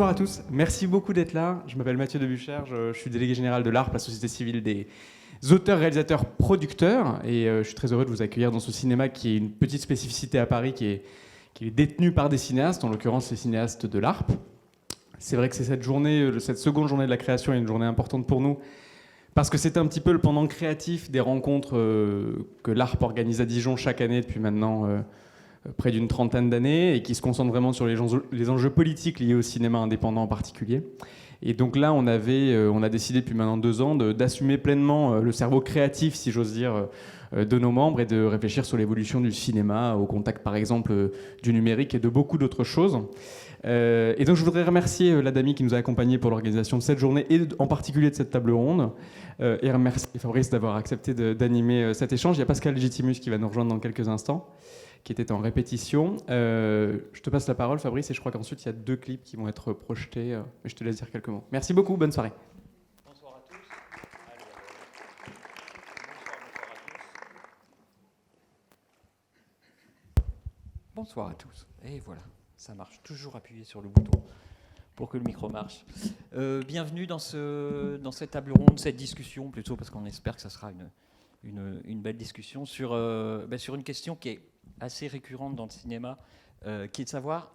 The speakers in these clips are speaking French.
Bonsoir à tous, merci beaucoup d'être là. Je m'appelle Mathieu Debuchère, je suis délégué général de l'ARP, la Société civile des auteurs, réalisateurs, producteurs. Et je suis très heureux de vous accueillir dans ce cinéma qui est une petite spécificité à Paris, qui est détenu par des cinéastes, en l'occurrence les cinéastes de l'ARP. C'est vrai que c'est cette seconde journée de la création est une journée importante pour nous, parce que c'est un petit peu le pendant créatif des rencontres que l'ARP organise à Dijon chaque année depuis maintenant près d'une trentaine d'années, et qui se concentre vraiment sur les enjeux politiques liés au cinéma indépendant en particulier. Et donc là, on a décidé depuis maintenant 2 ans d'assumer pleinement le cerveau créatif, si j'ose dire, de nos membres, et de réfléchir sur l'évolution du cinéma, au contact par exemple du numérique et de beaucoup d'autres choses. Et donc je voudrais remercier l'ADAMI qui nous a accompagnés pour l'organisation de cette journée, et en particulier de cette table ronde, et remercier Fabrice d'avoir accepté d'animer cet échange. Il y a Pascal Légitimus qui va nous rejoindre dans quelques instants, qui était en répétition. Je te passe la parole, Fabrice, et je crois qu'ensuite il y a 2 clips qui vont être projetés. Mais je te laisse dire quelques mots. Merci beaucoup, bonne soirée. Bonsoir à tous. Bonsoir à tous. Et voilà, ça marche. Toujours appuyer sur le bouton pour que le micro marche. Bienvenue dans cette table ronde, cette discussion plutôt, parce qu'on espère que ça sera une belle discussion sur une question qui est assez récurrente dans le cinéma, qui est de savoir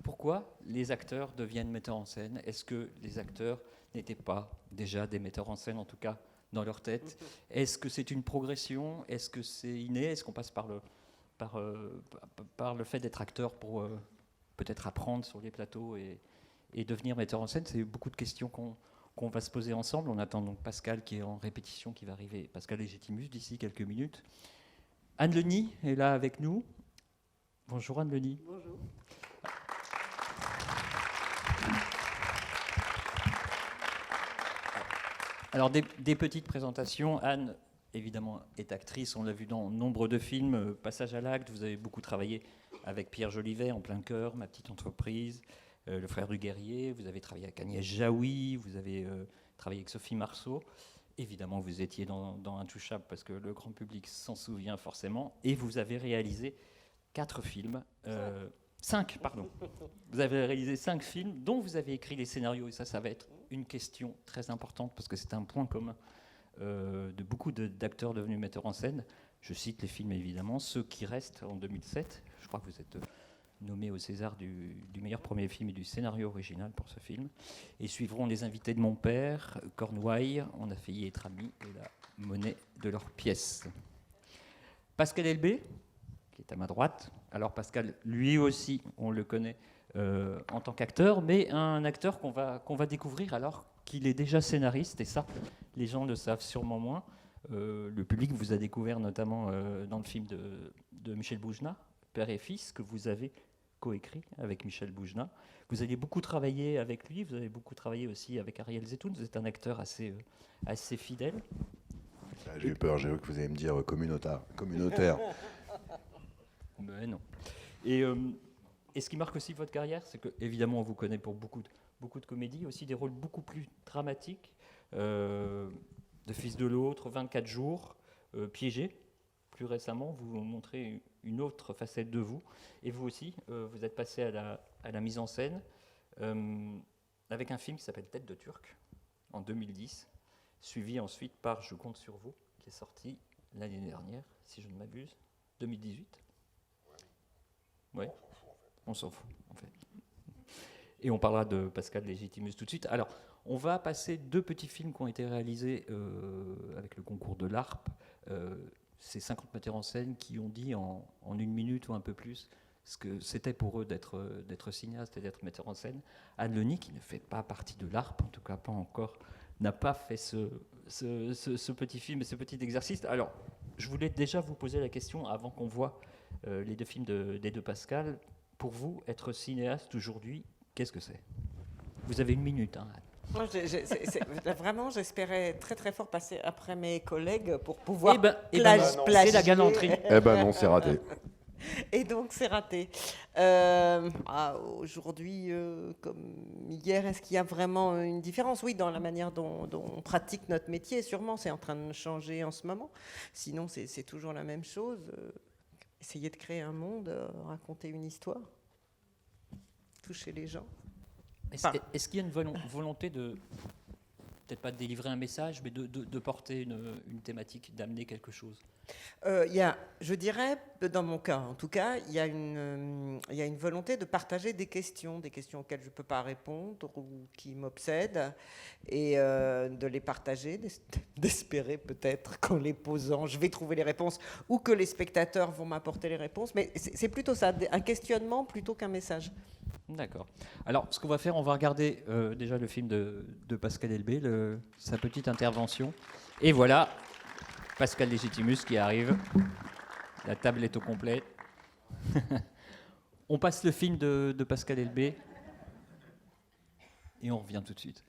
pourquoi les acteurs deviennent metteurs en scène. Est-ce que les acteurs n'étaient pas déjà des metteurs en scène, en tout cas dans leur tête? Est-ce que c'est une progression? Est-ce que c'est inné? Est-ce qu'on passe par le fait d'être acteur pour peut-être apprendre sur les plateaux et devenir metteur en scène? C'est beaucoup de questions qu'on va se poser ensemble. On attend donc Pascal qui est en répétition, qui va arriver, Pascal Légitimus, d'ici quelques minutes. Anne Leni est là avec nous. Bonjour Anne Leni. Bonjour. Alors des petites présentations. Anne, évidemment, est actrice, on l'a vu dans nombre de films. Passage à l'acte, vous avez beaucoup travaillé avec Pierre Jolivet, En plein cœur, Ma petite entreprise, Le frère du guerrier. Vous avez travaillé avec Agnès Jaoui, vous avez travaillé avec Sophie Marceau. Évidemment, vous étiez dans Intouchable, parce que le grand public s'en souvient forcément. Et vous avez réalisé 4 films. 5, pardon. Vous avez réalisé 5 films dont vous avez écrit les scénarios. Et ça va être une question très importante, parce que c'est un point commun de beaucoup d'acteurs devenus metteurs en scène. Je cite les films, évidemment. Ceux qui restent en 2007. Je crois que vous êtes nommé au César du meilleur premier film et du scénario original pour ce film. Et suivront Les invités de mon père, Cornouailles, On a failli être amis, et La monnaie de leurs pièces. Pascal Elbé, qui est à ma droite. Alors Pascal, lui aussi, on le connaît en tant qu'acteur, mais un acteur qu'on va découvrir alors qu'il est déjà scénariste, et ça, les gens le savent sûrement moins. Le public vous a découvert notamment dans le film de Michel Boujna, Père et fils, que vous avez coécrit avec Michel Boujna. Vous avez beaucoup travaillé avec lui, vous avez beaucoup travaillé aussi avec Ariel Zetoun. Vous êtes un acteur assez fidèle. J'ai eu peur, j'ai vu que vous allez me dire communautaire. Mais non. Et ce qui marque aussi votre carrière, c'est que, évidemment, on vous connaît pour beaucoup de comédies, aussi des rôles beaucoup plus dramatiques. De Fils de l'autre, 24 jours, Piégé. Plus récemment, vous montrez une autre facette de vous. Et vous aussi, vous êtes passé à la mise en scène avec un film qui s'appelle Tête de Turc, en 2010, suivi ensuite par Je compte sur vous, qui est sorti l'année dernière, si je ne m'abuse, 2018. Ouais. On s'en fout, en fait. Et on parlera de Pascal Légitimus tout de suite. Alors, on va passer 2 petits films qui ont été réalisés avec le concours de l'ARP. Ces 50 metteurs en scène qui ont dit en 1 minute ou un peu plus ce que c'était pour eux d'être cinéaste et d'être metteur en scène. Anne Leni, qui ne fait pas partie de l'ARP, en tout cas pas encore, n'a pas fait ce petit film et ce petit exercice. Alors, je voulais déjà vous poser la question, avant qu'on voit les 2 films des 2 Pascal. Pour vous, être cinéaste aujourd'hui, qu'est-ce que c'est? Vous avez 1 minute, hein. Moi, vraiment, j'espérais très très fort passer après mes collègues pour pouvoir plagier. C'est la galanterie. Eh ben non, c'est raté. Et donc, c'est raté. Aujourd'hui, comme hier, est-ce qu'il y a vraiment une différence? Oui, dans la manière dont on pratique notre métier, sûrement, c'est en train de changer en ce moment. Sinon, c'est toujours la même chose. Essayer de créer un monde, raconter une histoire, toucher les gens. Est-ce qu'il y a une volonté de, peut-être pas de délivrer un message, mais de porter une thématique, d'amener quelque chose? Je dirais, dans mon cas en tout cas, il y a une volonté de partager des questions auxquelles je ne peux pas répondre ou qui m'obsèdent, et de les partager, d'espérer peut-être qu'en les posant, je vais trouver les réponses, ou que les spectateurs vont m'apporter les réponses. Mais c'est plutôt ça, un questionnement plutôt qu'un message. D'accord. Alors, ce qu'on va faire, on va regarder déjà le film de Pascal Elbé, sa petite intervention. Et voilà, Pascal Légitimus qui arrive. La table est au complet. On passe le film de Pascal Elbé et on revient tout de suite.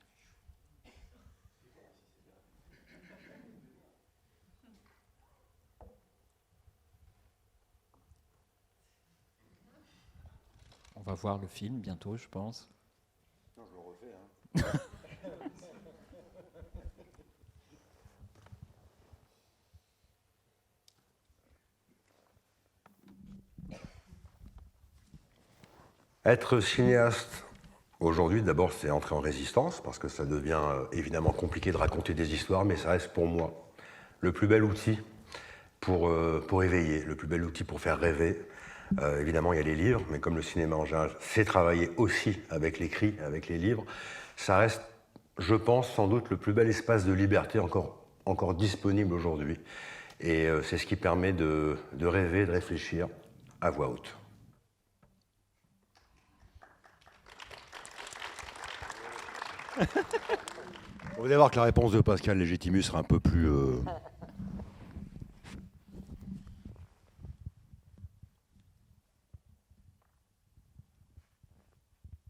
On va voir le film bientôt, je pense. Non, je le refais. Être cinéaste aujourd'hui, d'abord, c'est entrer en résistance, parce que ça devient évidemment compliqué de raconter des histoires, mais ça reste pour moi le plus bel outil pour éveiller, le plus bel outil pour faire rêver. Évidemment, il y a les livres, mais comme le cinéma en général sait travailler aussi avec l'écrit, avec les livres, ça reste, je pense, sans doute le plus bel espace de liberté encore disponible aujourd'hui. Et c'est ce qui permet de rêver, de réfléchir à voix haute. Vous allez voir que la réponse de Pascal Légitimus sera un peu plus...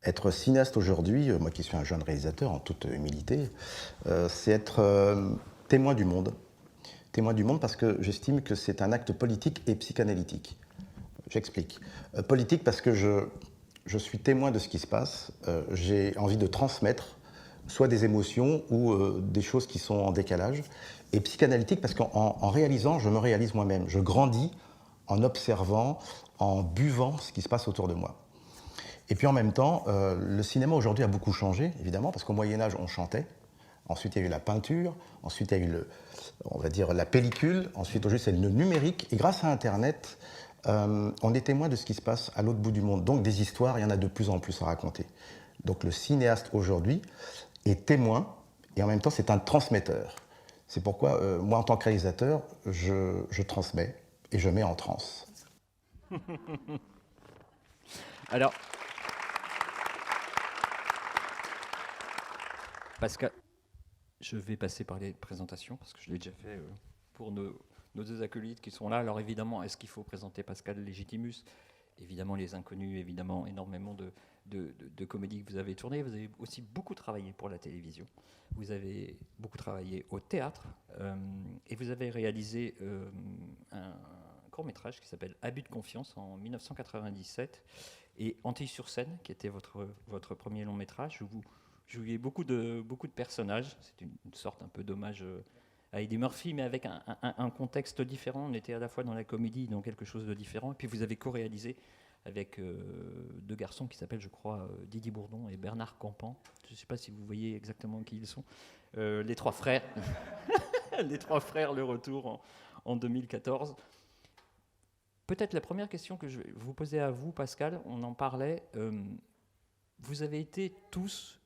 Être cinéaste aujourd'hui, moi qui suis un jeune réalisateur en toute humilité, c'est être témoin du monde. Témoin du monde parce que j'estime que c'est un acte politique et psychanalytique. J'explique. Politique parce que je suis témoin de ce qui se passe. J'ai envie de transmettre soit des émotions ou des choses qui sont en décalage. Et psychanalytique parce qu'en réalisant, je me réalise moi-même. Je grandis en observant, en buvant ce qui se passe autour de moi. Et puis en même temps, le cinéma aujourd'hui a beaucoup changé, évidemment, parce qu'au Moyen-Âge, on chantait. Ensuite, il y a eu la peinture. Ensuite, il y a eu, on va dire, la pellicule. Ensuite, aujourd'hui, c'est le numérique. Et grâce à Internet, on est témoin de ce qui se passe à l'autre bout du monde. Donc, des histoires, il y en a de plus en plus à raconter. Donc, le cinéaste aujourd'hui est témoin et en même temps, c'est un transmetteur. C'est pourquoi, moi, en tant que réalisateur, je transmets et je mets en transe. Alors, Pascal, je vais passer par les présentations parce que je l'ai déjà fait pour nos deux acolytes qui sont là. Alors évidemment, est-ce qu'il faut présenter Pascal Légitimus? Évidemment, Les Inconnus, évidemment, énormément de comédies que vous avez tournées. Vous avez aussi beaucoup travaillé pour la télévision. Vous avez beaucoup travaillé au théâtre et vous avez réalisé un court-métrage qui s'appelle Abus de confiance en 1997 et Antilles-sur-Scène, qui était votre premier long-métrage où vous jouiez beaucoup de personnages. C'est une sorte un peu d'hommage à Eddie Murphy, mais avec un contexte différent. On était à la fois dans la comédie, dans quelque chose de différent. Et puis vous avez co-réalisé avec deux garçons qui s'appellent, je crois, Didier Bourdon et Bernard Campan. Je ne sais pas si vous voyez exactement qui ils sont. Les trois frères. Les trois frères, le retour en 2014. Peut-être la première question que je vais vous poser à vous, Pascal, on en parlait. Vous avez été tous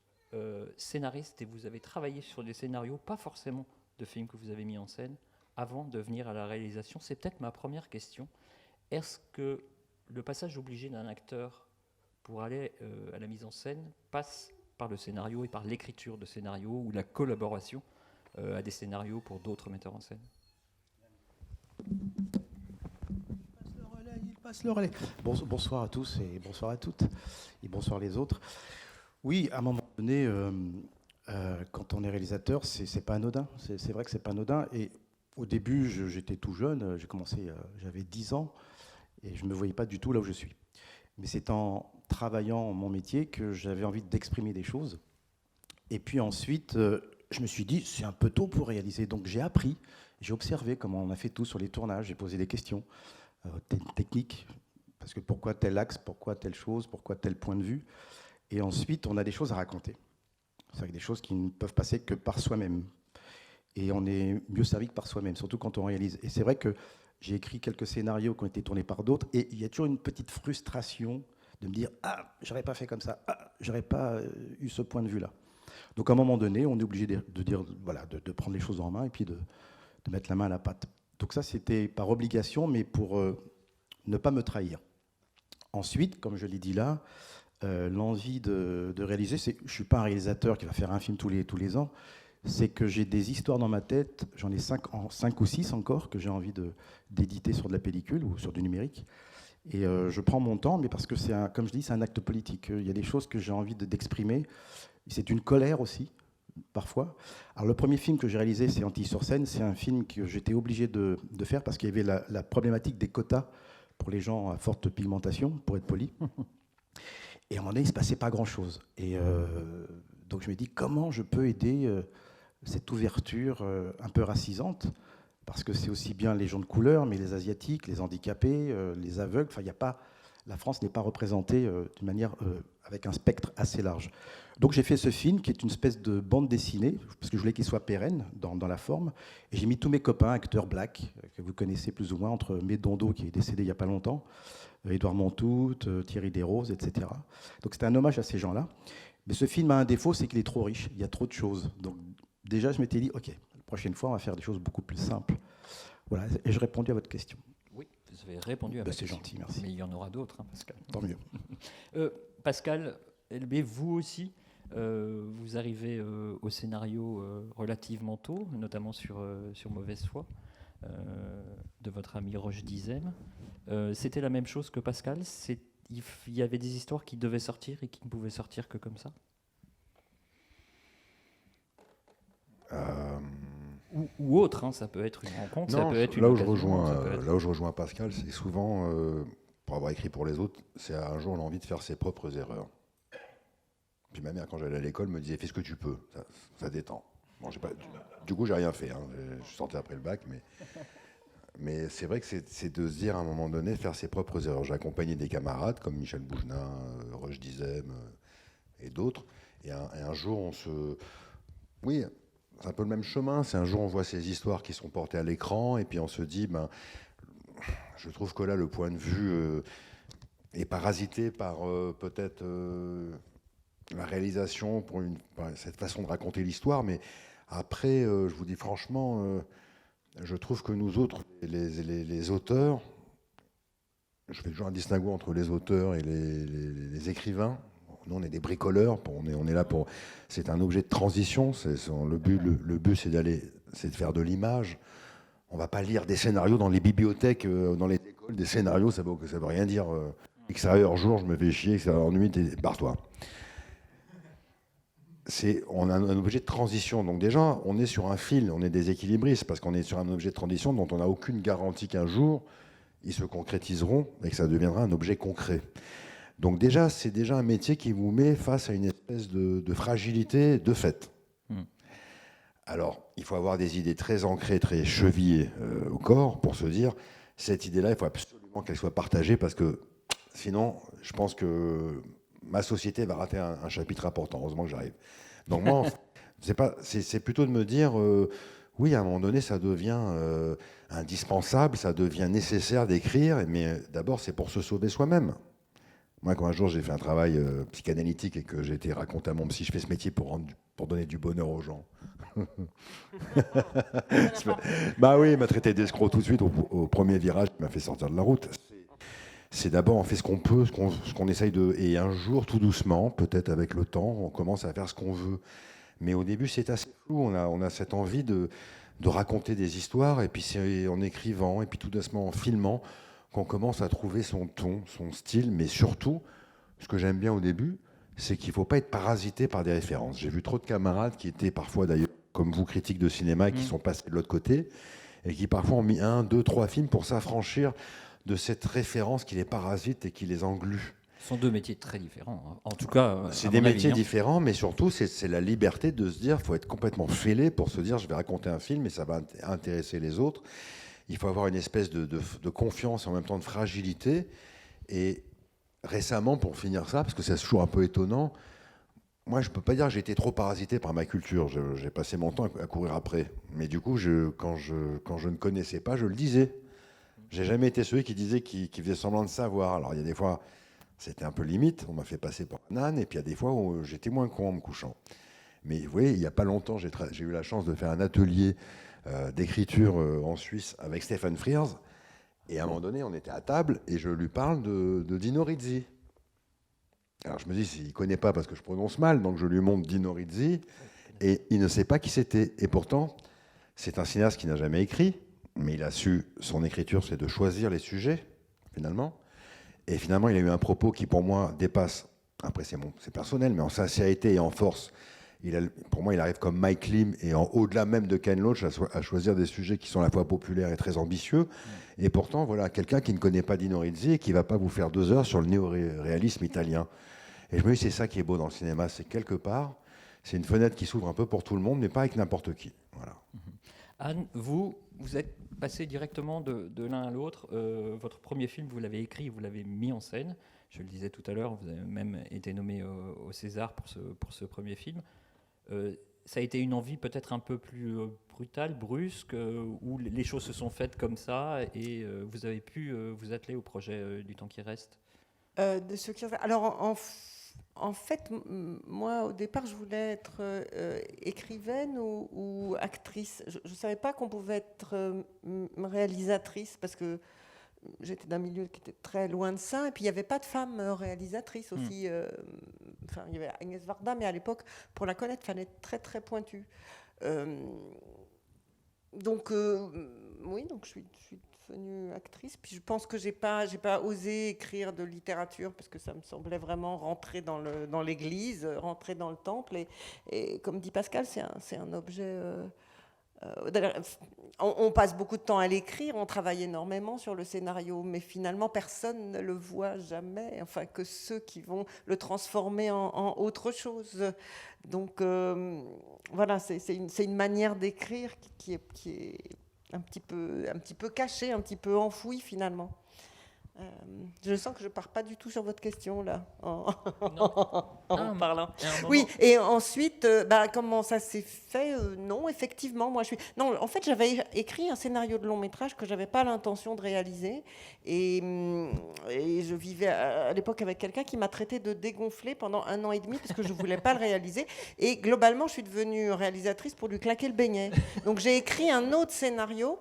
scénaristes et vous avez travaillé sur des scénarios, pas forcément de films que vous avez mis en scène, avant de venir à la réalisation. C'est peut-être ma première question. Est-ce que le passage obligé d'un acteur pour aller à la mise en scène passe par le scénario et par l'écriture de scénarios ou la collaboration à des scénarios pour d'autres metteurs en scène? Il passe le relais. Bonsoir à tous et bonsoir à toutes et bonsoir les autres. Oui, à un moment donné, quand on est réalisateur, c'est pas anodin. C'est vrai que c'est pas anodin. Et au début, j'étais tout jeune. J'ai commencé, j'avais 10 ans et je me voyais pas du tout là où je suis. Mais c'est en travaillant mon métier que j'avais envie d'exprimer des choses. Et puis ensuite, je me suis dit, c'est un peu tôt pour réaliser. Donc j'ai appris, j'ai observé comment on a fait tout sur les tournages. J'ai posé des questions techniques, parce que pourquoi tel axe, pourquoi telle chose, pourquoi tel point de vue. Et ensuite, on a des choses à raconter. C'est des choses qui ne peuvent passer que par soi-même. Et on est mieux servi que par soi-même, surtout quand on réalise. Et c'est vrai que j'ai écrit quelques scénarios qui ont été tournés par d'autres, et il y a toujours une petite frustration de me dire « Ah, j'aurais pas fait comme ça, ah, j'aurais pas eu ce point de vue-là ». Donc à un moment donné, on est obligé de dire, voilà, de prendre les choses en main et puis de mettre la main à la pâte. Donc ça, c'était par obligation, mais pour ne pas me trahir. Ensuite, comme je l'ai dit là, l'envie de réaliser, je ne suis pas un réalisateur qui va faire un film tous les ans, c'est que j'ai des histoires dans ma tête, j'en ai 5 ou 6 encore, que j'ai envie d'éditer sur de la pellicule ou sur du numérique. Et je prends mon temps, mais parce que comme je dis, c'est un acte politique. Il y a des choses que j'ai envie d'exprimer. C'est une colère aussi, parfois. Alors le premier film que j'ai réalisé, c'est Antilles-sur-Seine. C'est un film que j'étais obligé de faire parce qu'il y avait la problématique des quotas pour les gens à forte pigmentation, pour être poli. Et à un moment donné, il ne se passait pas grand-chose. Et donc je me dis, comment je peux aider cette ouverture un peu racisante, parce que c'est aussi bien les gens de couleur, mais les Asiatiques, les handicapés, les aveugles. Enfin, la France n'est pas représentée d'une manière avec un spectre assez large. Donc j'ai fait ce film qui est une espèce de bande dessinée, parce que je voulais qu'il soit pérenne dans la forme. Et j'ai mis tous mes copains, acteurs black, que vous connaissez plus ou moins, entre Médondo, qui est décédé il n'y a pas longtemps, Édouard Montout, Thierry Desroses, etc. Donc c'était un hommage à ces gens-là. Mais ce film a un défaut, c'est qu'il est trop riche. Il y a trop de choses. Donc déjà, je m'étais dit, OK, la prochaine fois, on va faire des choses beaucoup plus simples. Voilà, et j'ai répondu à votre question. Oui, vous avez répondu à ma question. C'est gentil, merci. Mais il y en aura d'autres, hein, Pascal. Tant mieux. Pascal Elbé, vous aussi, vous arrivez au scénario relativement tôt, notamment sur Mauvaise foi, de votre ami Roche Dizem. C'était la même chose que Pascal? Il y avait des histoires qui devaient sortir et qui ne pouvaient sortir que comme ça? Ou autre, hein, ça peut être une rencontre, non, ça peut être une là où je occasion, rejoins Pascal, c'est souvent, pour avoir écrit pour les autres, c'est un jour l'envie de faire ses propres erreurs. Puis ma mère, quand j'allais à l'école, me disait « fais ce que tu peux, ça détend ». Bon, du coup, j'ai rien fait, hein. Je suis sorti après le bac, mais c'est vrai que c'est de se dire à un moment donné, faire ses propres erreurs. J'ai accompagné des camarades comme Michel Bougenin, Roche Dizem et d'autres, et un jour oui, c'est un peu le même chemin. C'est un jour on voit ces histoires qui sont portées à l'écran et puis on se dit, je trouve que là le point de vue est parasité par peut-être la réalisation par cette façon de raconter l'histoire. Mais après, je vous dis franchement, je trouve que nous autres, les auteurs, je fais toujours un distinguo entre les auteurs et les écrivains. Nous, on est des bricoleurs, on est là pour. C'est un objet de transition. Le but, c'est de faire de l'image. On ne va pas lire des scénarios dans les bibliothèques, dans les écoles. Des scénarios, ça veut rien dire. Extérieur jour, je me fais chier, extérieur nuit, barre-toi. On a un objet de transition. Donc déjà, on est sur un fil, on est des équilibristes, parce qu'on est sur un objet de transition dont on n'a aucune garantie qu'un jour, ils se concrétiseront et que ça deviendra un objet concret. Donc déjà, c'est déjà un métier qui vous met face à une espèce de fragilité de fait. Alors, il faut avoir des idées très ancrées, très chevillées au corps pour se dire, cette idée-là, il faut absolument qu'elle soit partagée parce que sinon, je pense que ma société va rater un chapitre important. Heureusement que j'arrive. Donc moi, c'est plutôt de me dire, oui, à un moment donné, ça devient indispensable, ça devient nécessaire d'écrire, mais d'abord, c'est pour se sauver soi-même. Moi, quand un jour j'ai fait un travail psychanalytique et que j'ai été raconté à mon psy, je fais ce métier pour donner du bonheur aux gens. Bah oui, il m'a traité d'escroc tout de suite au premier virage, il m'a fait sortir de la route. C'est d'abord on fait ce qu'on peut, ce qu'on essaye de... Et un jour, tout doucement, peut-être avec le temps, on commence à faire ce qu'on veut. Mais au début, c'est assez flou. On a cette envie de raconter des histoires, et puis c'est en écrivant, et puis tout doucement en filmant, qu'on commence à trouver son ton, son style, mais surtout, ce que j'aime bien au début, c'est qu'il ne faut pas être parasité par des références. J'ai vu trop de camarades qui étaient parfois, d'ailleurs, comme vous, critiques de cinéma, qui sont passés de l'autre côté, et qui parfois ont mis 1, 2, 3 films pour s'affranchir de cette référence qui les parasite et qui les englue. Ce sont deux métiers très différents. Hein. En tout cas, c'est des métiers différents, mais surtout, c'est la liberté de se dire, il faut être complètement fêlé pour se dire, je vais raconter un film et ça va intéresser les autres. Il faut avoir une espèce de confiance et en même temps de fragilité. Et récemment, pour finir ça, parce que c'est toujours un peu étonnant, moi, je ne peux pas dire que j'ai été trop parasité par ma culture. J'ai passé mon temps à courir après. Mais du coup, quand je ne connaissais pas, je le disais. J'ai jamais été celui qui disait, qui faisait semblant de savoir. Alors, il y a des fois, c'était un peu limite. On m'a fait passer pour un âne. Et puis, il y a des fois où j'étais moins con en me couchant. Mais vous voyez, il n'y a pas longtemps, j'ai eu la chance de faire un atelier d'écriture en Suisse avec Stefan Frears. Et à un moment donné, on était à table et je lui parle de Dino Rizzi. Alors je me dis, s'il ne connaît pas parce que je prononce mal, donc je lui montre Dino Rizzi et il ne sait pas qui c'était. Et pourtant, c'est un cinéaste qui n'a jamais écrit, mais il a su, son écriture, c'est de choisir les sujets, finalement. Et finalement, il a eu un propos qui, pour moi, dépasse, après c'est personnel, mais en sincérité et en force, pour moi, il arrive comme Mike Lim et au-delà même de Ken Loach à choisir des sujets qui sont à la fois populaires et très ambitieux. Et pourtant, voilà, quelqu'un qui ne connaît pas Dino Rizzi et qui ne va pas vous faire 2 heures sur le néo-réalisme italien. Et je me dis, c'est ça qui est beau dans le cinéma, c'est quelque part, c'est une fenêtre qui s'ouvre un peu pour tout le monde, mais pas avec n'importe qui. Voilà. Anne, vous êtes passé directement de l'un à l'autre. Votre premier film, vous l'avez écrit, vous l'avez mis en scène. Je le disais tout à l'heure, vous avez même été nommé au César pour ce premier film. Ça a été une envie peut-être un peu plus brutale, brusque, où les choses se sont faites comme ça et vous avez pu vous atteler au projet du temps qui reste. De ce qui... Alors, en fait, moi, au départ, je voulais être écrivaine ou actrice. Je ne savais pas qu'on pouvait être réalisatrice parce que j'étais d'un milieu qui était très loin de ça. Et puis, il n'y avait pas de femme réalisatrice aussi. Enfin, il y avait Agnès Varda, mais à l'époque, pour la connaître, il fallait être très, très pointu. Donc, oui, donc je suis devenue actrice. Puis je pense que j'ai pas osé écrire de littérature parce que ça me semblait vraiment rentrer dans l'église, rentrer dans le temple. Et comme dit Pascal, c'est un objet... on passe beaucoup de temps à l'écrire, on travaille énormément sur le scénario, mais finalement personne ne le voit jamais, enfin que ceux qui vont le transformer en autre chose. Donc voilà, c'est une manière d'écrire qui est un petit peu cachée, un petit peu enfouie finalement. Je sens que je pars pas du tout sur votre question là, en parlant. Oui, et ensuite, comment ça s'est fait Non, effectivement, moi Non, en fait, j'avais écrit un scénario de long métrage que j'avais pas l'intention de réaliser, et je vivais à l'époque avec quelqu'un qui m'a traité de dégonflée pendant 1 an et demi parce que je voulais pas le réaliser. Et globalement, je suis devenue réalisatrice pour lui claquer le beignet. Donc j'ai écrit un autre scénario.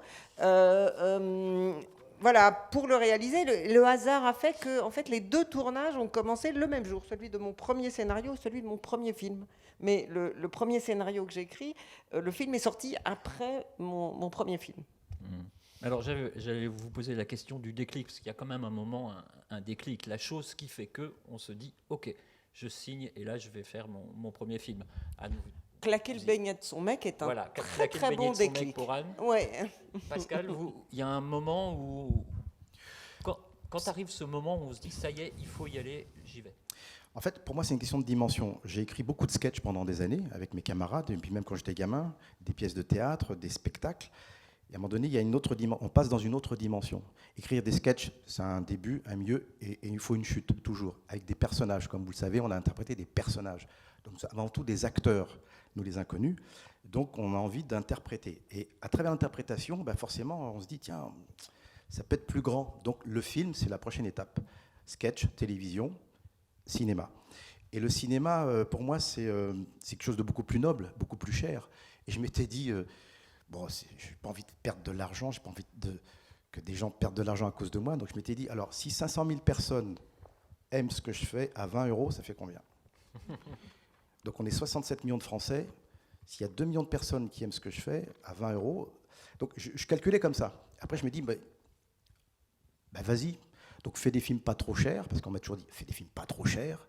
Voilà, pour le réaliser, le hasard a fait que en fait, les 2 tournages ont commencé le même jour, celui de mon premier scénario et celui de mon premier film. Mais le premier scénario que j'ai écrit, le film est sorti après mon premier film. Alors j'allais vous poser la question du déclic, parce qu'il y a quand même un moment, un déclic, la chose qui fait qu'on se dit, ok, je signe et là je vais faire mon premier film. Anne, claquer le beignet de son mec est un voilà, très bon déclic. Pour Anne. Ouais. Pascal, il y a un moment où, quand arrive ce moment où on se dit, ça y est, il faut y aller, j'y vais. En fait, pour moi, c'est une question de dimension. J'ai écrit beaucoup de sketchs pendant des années avec mes camarades, et puis même quand j'étais gamin, des pièces de théâtre, des spectacles. Et à un moment donné, il y a une autre on passe dans une autre dimension. Écrire des sketchs, c'est un début, un milieu, et il faut une chute, toujours, avec des personnages. Comme vous le savez, on a interprété des personnages. Donc, avant tout, des acteurs, nous les inconnus. Donc, on a envie d'interpréter. Et à travers l'interprétation, forcément, on se dit, tiens, ça peut être plus grand. Donc, le film, c'est la prochaine étape. Sketch, télévision, cinéma. Et le cinéma, pour moi, c'est quelque chose de beaucoup plus noble, beaucoup plus cher. Et je m'étais dit... je n'ai pas envie de perdre de l'argent, je n'ai pas envie que des gens perdent de l'argent à cause de moi. Donc je m'étais dit, alors si 500 000 personnes aiment ce que je fais, à 20 €, ça fait combien? Donc on est 67 millions de Français. S'il y a 2 millions de personnes qui aiment ce que je fais, à 20 €, donc je calculais comme ça. Après je me dis, vas-y. Donc fais des films pas trop chers, parce qu'on m'a toujours dit, fais des films pas trop chers.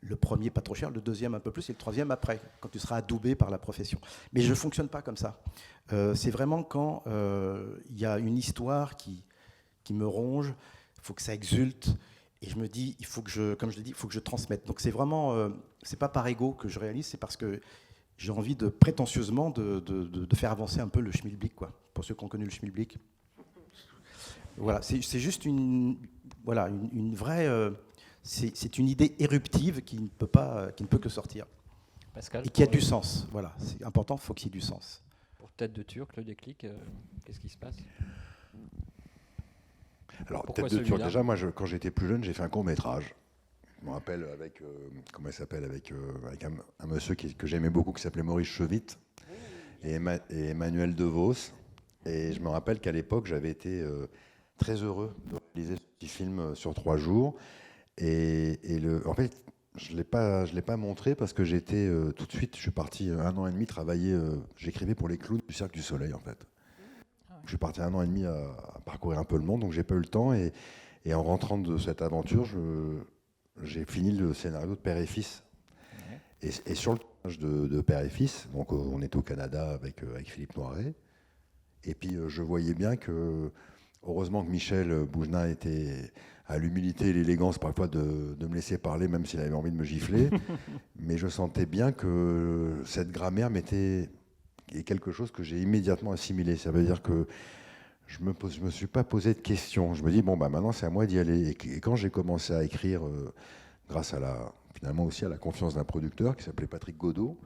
Le premier pas trop cher, le deuxième un peu plus et le troisième après, quand tu seras adoubé par la profession. Mais je ne fonctionne pas comme ça. C'est vraiment quand il y a une histoire qui me ronge, il faut que ça exulte, et je me dis, il faut que je transmette. Donc c'est vraiment, c'est pas par ego que je réalise, c'est parce que j'ai envie de prétentieusement de faire avancer un peu le schmilblick, quoi. Pour ceux qui ont connu le schmilblick. Voilà, c'est juste une vraie... c'est une idée éruptive qui ne peut que sortir. Pascal, Et qui a du sens. Voilà, c'est important, il faut qu'il y ait du sens. pour Tête de Turc, le déclic, qu'est-ce qui se passe? Alors, Pourquoi Tête de Turc, celui-là? déjà, moi, quand j'étais plus jeune, j'ai fait un court-métrage. Je me rappelle avec, comment il s'appelle, avec un monsieur que j'aimais beaucoup, qui s'appelait Maurice Chevitte, et Emmanuel DeVos. Et je me rappelle qu'à l'époque, j'avais été très heureux de réaliser ce petit film sur 3 jours. En fait, je l'ai pas montré parce que j'étais tout de suite, je suis parti 1 an et demi travailler, j'écrivais pour les clowns du Cirque du Soleil, en fait. Je suis parti 1 an et demi à parcourir un peu le monde, donc j'ai pas eu le temps. Et en rentrant de cette aventure, j'ai fini le scénario de Père et Fils. Et sur le tournage de Père et Fils, donc on était au Canada avec Philippe Noiret. Et puis je voyais bien que, heureusement que Michel Bougenat a l'humilité et l'élégance parfois de me laisser parler, même s'il avait envie de me gifler. Mais je sentais bien que cette grammaire est quelque chose que j'ai immédiatement assimilé. Ça veut dire que je me suis pas posé de questions. Je me dis, bon, bah, maintenant c'est à moi d'y aller. Et quand j'ai commencé à écrire, grâce finalement aussi à la confiance d'un producteur qui s'appelait Patrick Godot,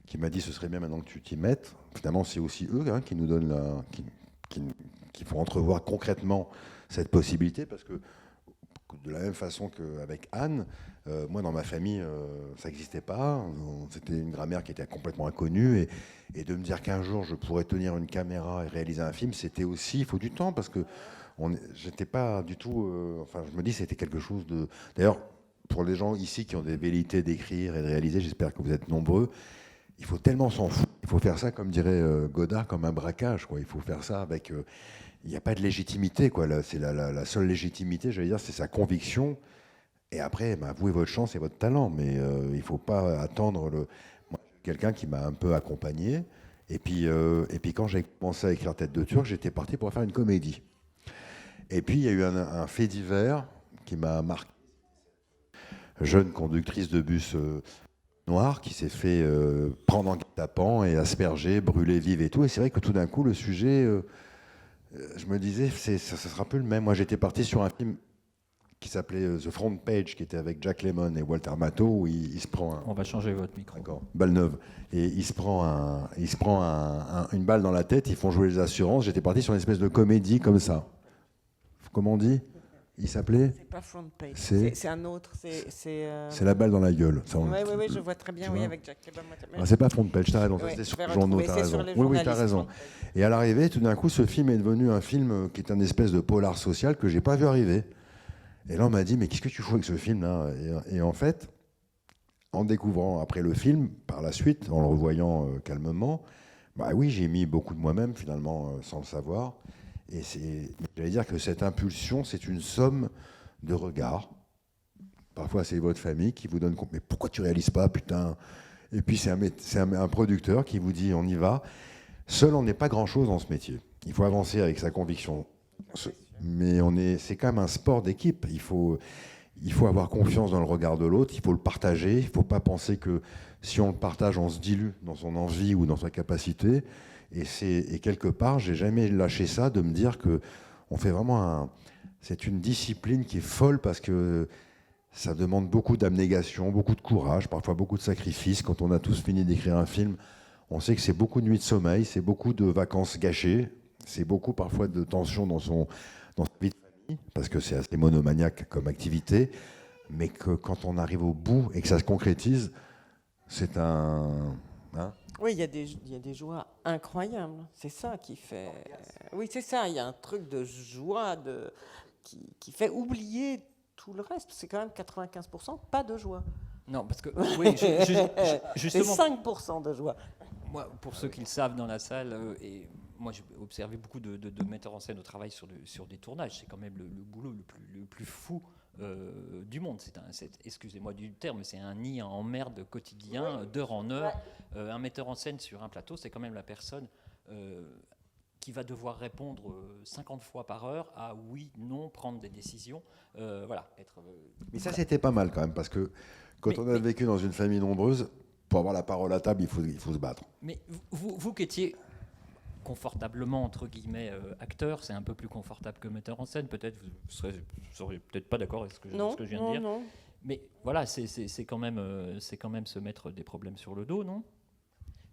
qui m'a dit, ce serait bien maintenant que tu t'y mettes. Finalement, c'est aussi eux qui nous donnent qui font entrevoir concrètement cette possibilité, parce que de la même façon qu'avec Anne, moi dans ma famille, ça n'existait pas. C'était une grammaire qui était complètement inconnue. Et de me dire qu'un jour je pourrais tenir une caméra et réaliser un film, c'était aussi, il faut du temps, parce que j'étais pas du tout. Enfin, je me dis, c'était quelque chose de. D'ailleurs, pour les gens ici qui ont des velléités d'écrire et de réaliser, j'espère que vous êtes nombreux. Il faut tellement s'en foutre. Il faut faire ça, comme dirait Godard, comme un braquage, quoi. Il faut faire ça avec. Il n'y a pas de légitimité, quoi. C'est la seule légitimité, j'allais dire, c'est sa conviction. Et après, avouez votre chance et votre talent. Mais il ne faut pas attendre Moi, quelqu'un qui m'a un peu accompagné. Et puis quand j'ai commencé à écrire Tête de Turc, j'étais parti pour faire une comédie. Et puis, il y a eu un fait divers qui m'a marqué. Jeune conductrice de bus noire qui s'est fait prendre en guet-apens et asperger, brûler vive et tout. Et c'est vrai que tout d'un coup, le sujet... je me disais, ça sera un peu le même. Moi, j'étais parti sur un film qui s'appelait The Front Page, qui était avec Jack Lemmon et Walter Matthau, où il se prend On va changer votre micro. D'accord, balle neuve. Et il se prend une balle dans la tête, ils font jouer les assurances. J'étais parti sur une espèce de comédie comme ça. Comment on dit? Il s'appelait? C'est pas Front Page, C'est c'est un autre. C'est la balle dans la gueule. Oui, je vois très bien, Tu oui, vois avec Jack Lemmon. Ah, c'est pas Front Page, t'as raison. Ouais, C'était je sur vais les journaux, retrouver, t'as c'est raison. sur les Oui, t'as journalistes, raison. Front Page. Et à l'arrivée, tout d'un coup, ce film est devenu un film qui est un espèce de polar social que j'ai pas vu arriver. Et là, on m'a dit, mais qu'est-ce que tu fous avec ce film-là? Et en fait, en découvrant après le film, par la suite, en le revoyant calmement, bah oui, j'ai mis beaucoup de moi-même, finalement, sans le savoir. Et j'allais dire que cette impulsion, c'est une somme de regards. Parfois, c'est votre famille qui vous donne compte, mais pourquoi tu réalises pas, putain? Et puis, c'est un producteur qui vous dit, on y va. Seul, on n'est pas grand-chose dans ce métier. Il faut avancer avec sa conviction. Mais c'est quand même un sport d'équipe. Il faut avoir confiance dans le regard de l'autre, il faut le partager. Il ne faut pas penser que si on le partage, on se dilue dans son envie ou dans sa capacité. Et quelque part, j'ai jamais lâché ça, de me dire que on fait vraiment c'est une discipline qui est folle, parce que ça demande beaucoup d'abnégation, beaucoup de courage, parfois beaucoup de sacrifices. Quand on a tous fini d'écrire un film, on sait que c'est beaucoup de nuits de sommeil, c'est beaucoup de vacances gâchées, c'est beaucoup parfois de tensions dans sa vie de famille, parce que c'est assez monomaniaque comme activité, mais que quand on arrive au bout et que ça se concrétise, c'est un... Hein? Oui, il y a des joies incroyables. C'est ça qui fait... Oui, c'est ça. Il y a un truc de joie qui fait oublier tout le reste. C'est quand même 95% pas de joie. Non, parce que oui, C'est justement, 5% de joie. moi, pour ceux qui le savent dans la salle, et moi j'ai observé beaucoup de metteurs en scène au travail sur des tournages. C'est quand même le boulot le plus fou du monde. Excusez-moi du terme, c'est un nid en merde quotidien, d'heure en heure. Un metteur en scène sur un plateau, c'est quand même la personne qui va devoir répondre 50 fois par heure à oui, non, prendre des décisions. Voilà, Mais ça, c'était pas mal quand même, parce que quand on a vécu dans une famille nombreuse, pour avoir la parole à table, il faut se battre. Mais vous qui étiez confortablement, entre guillemets, acteur, c'est un peu plus confortable que metteur en scène. Peut-être, vous serez peut-être pas d'accord avec ce que je viens de dire. Non. Mais voilà, c'est quand même se mettre des problèmes sur le dos, non ?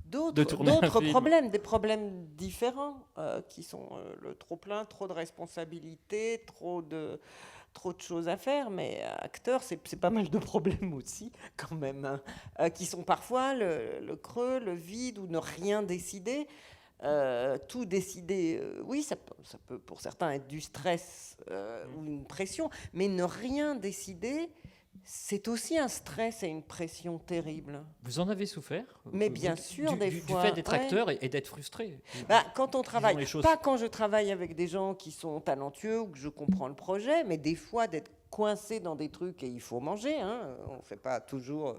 D'autres problèmes, des problèmes différents, qui sont le trop-plein, trop de responsabilités, trop de choses à faire, mais acteur, c'est pas mal de problèmes aussi, quand même, hein, qui sont parfois le creux, le vide, ou ne rien décider. Tout décider, oui, ça peut pour certains être du stress ou une pression, mais ne rien décider, c'est aussi un stress et une pression terrible. Vous en avez souffert ? Mais bien sûr, des fois. Du fait d'être acteur et d'être frustré. Quand on travaille, pas quand je travaille avec des gens qui sont talentueux ou que je comprends le projet, mais des fois d'être coincé dans des trucs et il faut manger, hein, on ne fait pas toujours...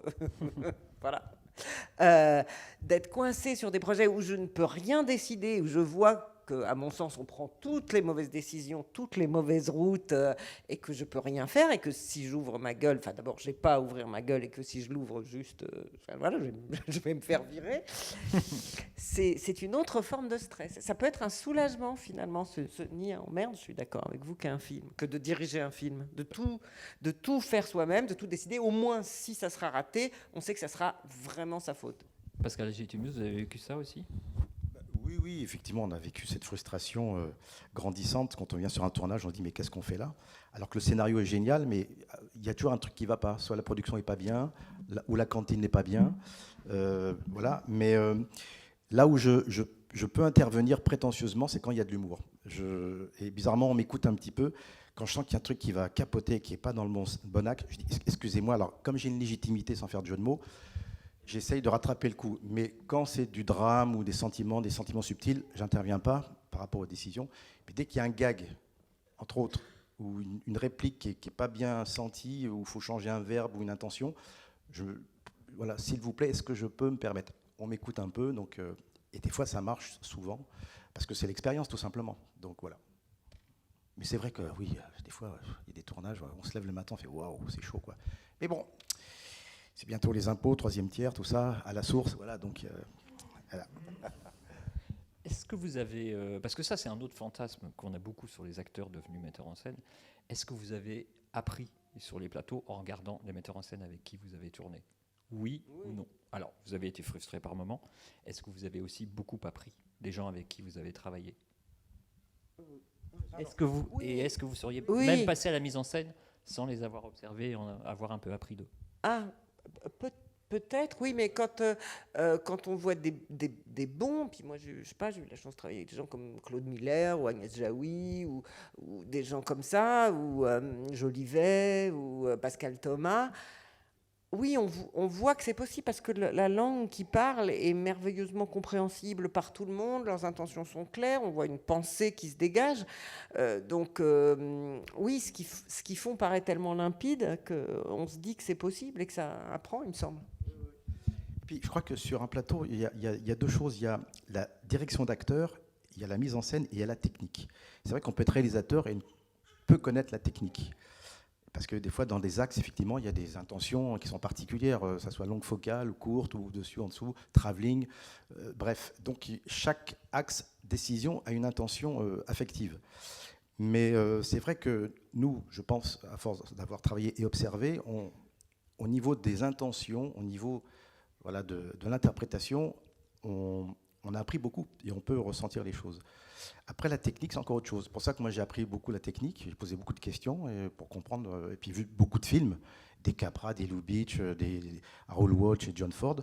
voilà. D'être coincé sur des projets où je ne peux rien décider, où je vois qu'à mon sens on prend toutes les mauvaises décisions, toutes les mauvaises routes, et que je peux rien faire, et que si j'ouvre ma gueule, enfin d'abord j'ai pas à ouvrir ma gueule, et que si je l'ouvre juste, voilà, je vais me faire virer. C'est une autre forme de stress. Ça peut être un soulagement finalement, ce nid en merde, je suis d'accord avec vous, qu'un film, que de diriger un film, de tout faire soi-même, de tout décider. Au moins si ça sera raté, on sait que ça sera vraiment sa faute. Pascal Légitimus, vous avez vécu ça aussi ? Oui, effectivement, on a vécu cette frustration grandissante. Quand on vient sur un tournage, on se dit mais qu'est-ce qu'on fait là ? Alors que le scénario est génial, mais il y a toujours un truc qui ne va pas. Soit la production n'est pas bien, ou la cantine n'est pas bien. Voilà. Mais là où je peux intervenir prétentieusement, c'est quand il y a de l'humour. Et bizarrement, on m'écoute un petit peu. Quand je sens qu'il y a un truc qui va capoter, qui n'est pas dans le bon axe, je dis excusez-moi. Alors, comme j'ai une légitimité sans faire de jeu de mots, j'essaye de rattraper le coup. Mais quand c'est du drame ou des sentiments subtils, j'interviens pas par rapport aux décisions. Mais dès qu'il y a un gag, entre autres, ou une réplique qui est pas bien sentie, où il faut changer un verbe ou une intention, voilà, s'il vous plaît, est-ce que je peux me permettre ? On m'écoute un peu, donc, et des fois ça marche souvent, parce que c'est l'expérience tout simplement. Donc voilà. Mais c'est vrai que oui, des fois, il y a des tournages, on se lève le matin, on fait waouh, c'est chaud quoi. Mais bon. C'est bientôt les impôts, 3e tiers, tout ça, à la source, voilà, donc... voilà. Est-ce que vous avez... parce que ça, c'est un autre fantasme qu'on a beaucoup sur les acteurs devenus metteurs en scène. Est-ce que vous avez appris sur les plateaux en regardant les metteurs en scène avec qui vous avez tourné ? Oui ou non ? Alors, vous avez été frustré par moments. Est-ce que vous avez aussi beaucoup appris des gens avec qui vous avez travaillé ? Est-ce que vous seriez même passé à la mise en scène sans les avoir observés et en avoir un peu appris d'eux ? Peut-être, oui, mais quand on voit des bons, puis moi, je sais pas, j'ai eu la chance de travailler avec des gens comme Claude Miller ou Agnès Jaoui ou des gens comme ça, ou Jolivet ou Pascal Thomas. Oui, on voit que c'est possible parce que la langue qu'ils parlent est merveilleusement compréhensible par tout le monde, leurs intentions sont claires, on voit une pensée qui se dégage. Donc, oui, ce qu'ils font paraît tellement limpide qu'on se dit que c'est possible et que ça apprend, il me semble. Puis, je crois que sur un plateau, il y a deux choses. Il y a la direction d'acteur, il y a la mise en scène et il y a la technique. C'est vrai qu'on peut être réalisateur et on peut connaître la technique. Parce que des fois, dans des axes, effectivement, il y a des intentions qui sont particulières, que ça soit longue focale, courte, ou dessus, en dessous, travelling, bref. Donc, chaque axe décision a une intention affective. Mais c'est vrai que nous, je pense, à force d'avoir travaillé et observé, au niveau des intentions, au niveau voilà, de l'interprétation, on a appris beaucoup et on peut ressentir les choses. Après, la technique, c'est encore autre chose. C'est pour ça que moi, j'ai appris beaucoup la technique. J'ai posé beaucoup de questions pour comprendre. Et puis, vu beaucoup de films, des Capra, des Lubitsch, des Harold Walsh et John Ford.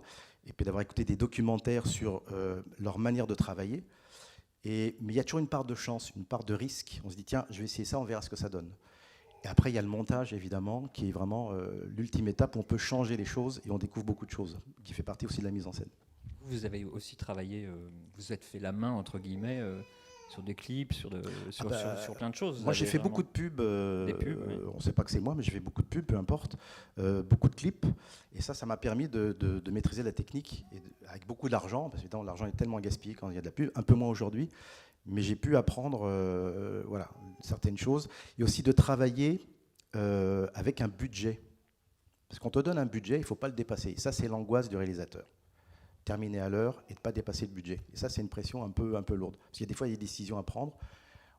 Et puis, d'avoir écouté des documentaires sur leur manière de travailler. Mais il y a toujours une part de chance, une part de risque. On se dit, tiens, je vais essayer ça, on verra ce que ça donne. Et après, il y a le montage, évidemment, qui est vraiment l'ultime étape où on peut changer les choses et on découvre beaucoup de choses, qui fait partie aussi de la mise en scène. Vous avez aussi travaillé, vous êtes fait la main, entre guillemets, sur des clips, sur plein de choses. Moi, j'ai fait beaucoup de pubs. Oui. On ne sait pas que c'est moi, mais j'ai fait beaucoup de pubs, peu importe. Beaucoup de clips. Et ça m'a permis de maîtriser la technique avec beaucoup d'argent, parce que l'argent est tellement gaspillé quand il y a de la pub, un peu moins aujourd'hui. Mais j'ai pu apprendre voilà, certaines choses. Et aussi de travailler avec un budget. Parce qu'on te donne un budget, il ne faut pas le dépasser. Ça, c'est l'angoisse du réalisateur. terminer à l'heure et de ne pas dépasser le budget. Et ça, c'est une pression un peu lourde. Parce qu'il y a des fois, il y a des décisions à prendre.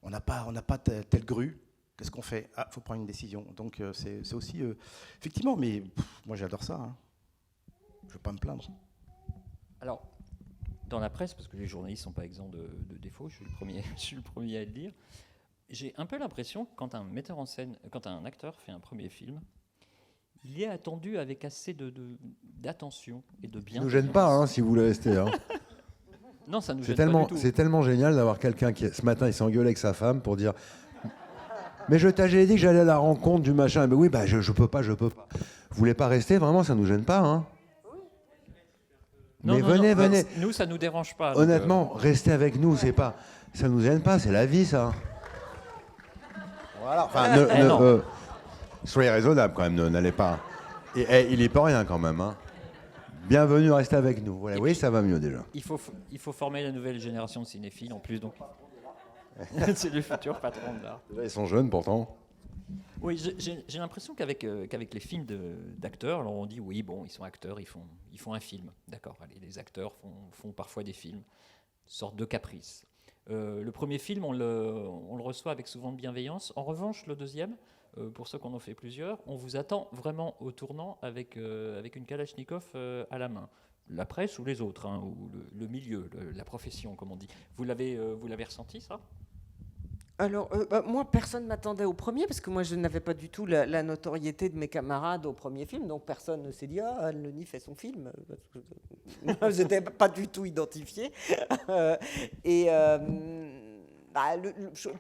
On n'a pas telle grue. Qu'est-ce qu'on fait? Ah, il faut prendre une décision. Donc, c'est aussi... effectivement, mais moi, j'adore ça. Hein. Je ne vais pas me plaindre. Alors, dans la presse, parce que les journalistes ne sont pas exempts de défauts, je suis le premier à le dire, j'ai un peu l'impression que quand un acteur fait un premier film, il est attendu avec assez d'attention et de bien. Ça ne nous gêne pas, hein, si vous voulez rester. Hein. Non, ça nous C'est gêne pas du tout. c'est tellement génial d'avoir quelqu'un qui, ce matin, il s'est engueulé avec sa femme pour dire mais je t'avais dit que j'allais à la rencontre du machin. Mais oui, bah, je peux pas. Vous voulez pas rester? Vraiment, ça nous gêne pas. Hein. Non, mais non, venez. Nous, ça nous dérange pas. Honnêtement, restez avec nous, ça nous gêne pas, c'est la vie, ça. Voilà. Enfin, soyez raisonnable quand même, n'allez pas. Et il est pas rien quand même. Hein. Bienvenue, restez avec nous. Voilà, oui, ça va mieux déjà. Il faut former la nouvelle génération de cinéphiles en plus, donc. C'est le futur patron de l'art. Ils sont jeunes pourtant. Oui, j'ai l'impression qu'avec les films d'acteurs, alors on dit oui, bon, ils sont acteurs, ils font un film. D'accord, allez, les acteurs font parfois des films, sorte de caprice. Le premier film, on le reçoit avec souvent de bienveillance. En revanche, le deuxième, pour ceux qu'on en fait plusieurs, on vous attend vraiment au tournant avec une Kalachnikov à la main. La presse ou les autres, hein, ou le milieu, la profession, comme on dit. Vous l'avez ressenti, ça ? Alors, moi, personne ne m'attendait au premier, parce que moi, je n'avais pas du tout la notoriété de mes camarades au premier film, donc personne ne s'est dit « Ah, Anne Leni fait son film ». Je n'étais pas du tout identifiée. Je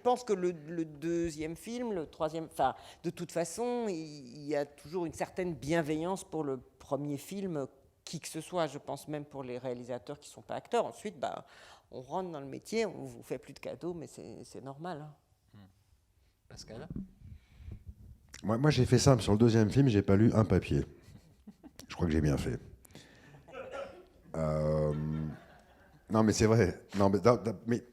pense que le deuxième film, le troisième... Enfin, de toute façon, il y a toujours une certaine bienveillance pour le premier film, qui que ce soit, je pense même pour les réalisateurs qui ne sont pas acteurs. Ensuite, on rentre dans le métier, on vous fait plus de cadeaux, mais c'est normal. Hein. Pascal ? Moi, j'ai fait simple. Sur le deuxième film, j'ai pas lu un papier. Je crois que j'ai bien fait. Non, mais c'est vrai. Non, mais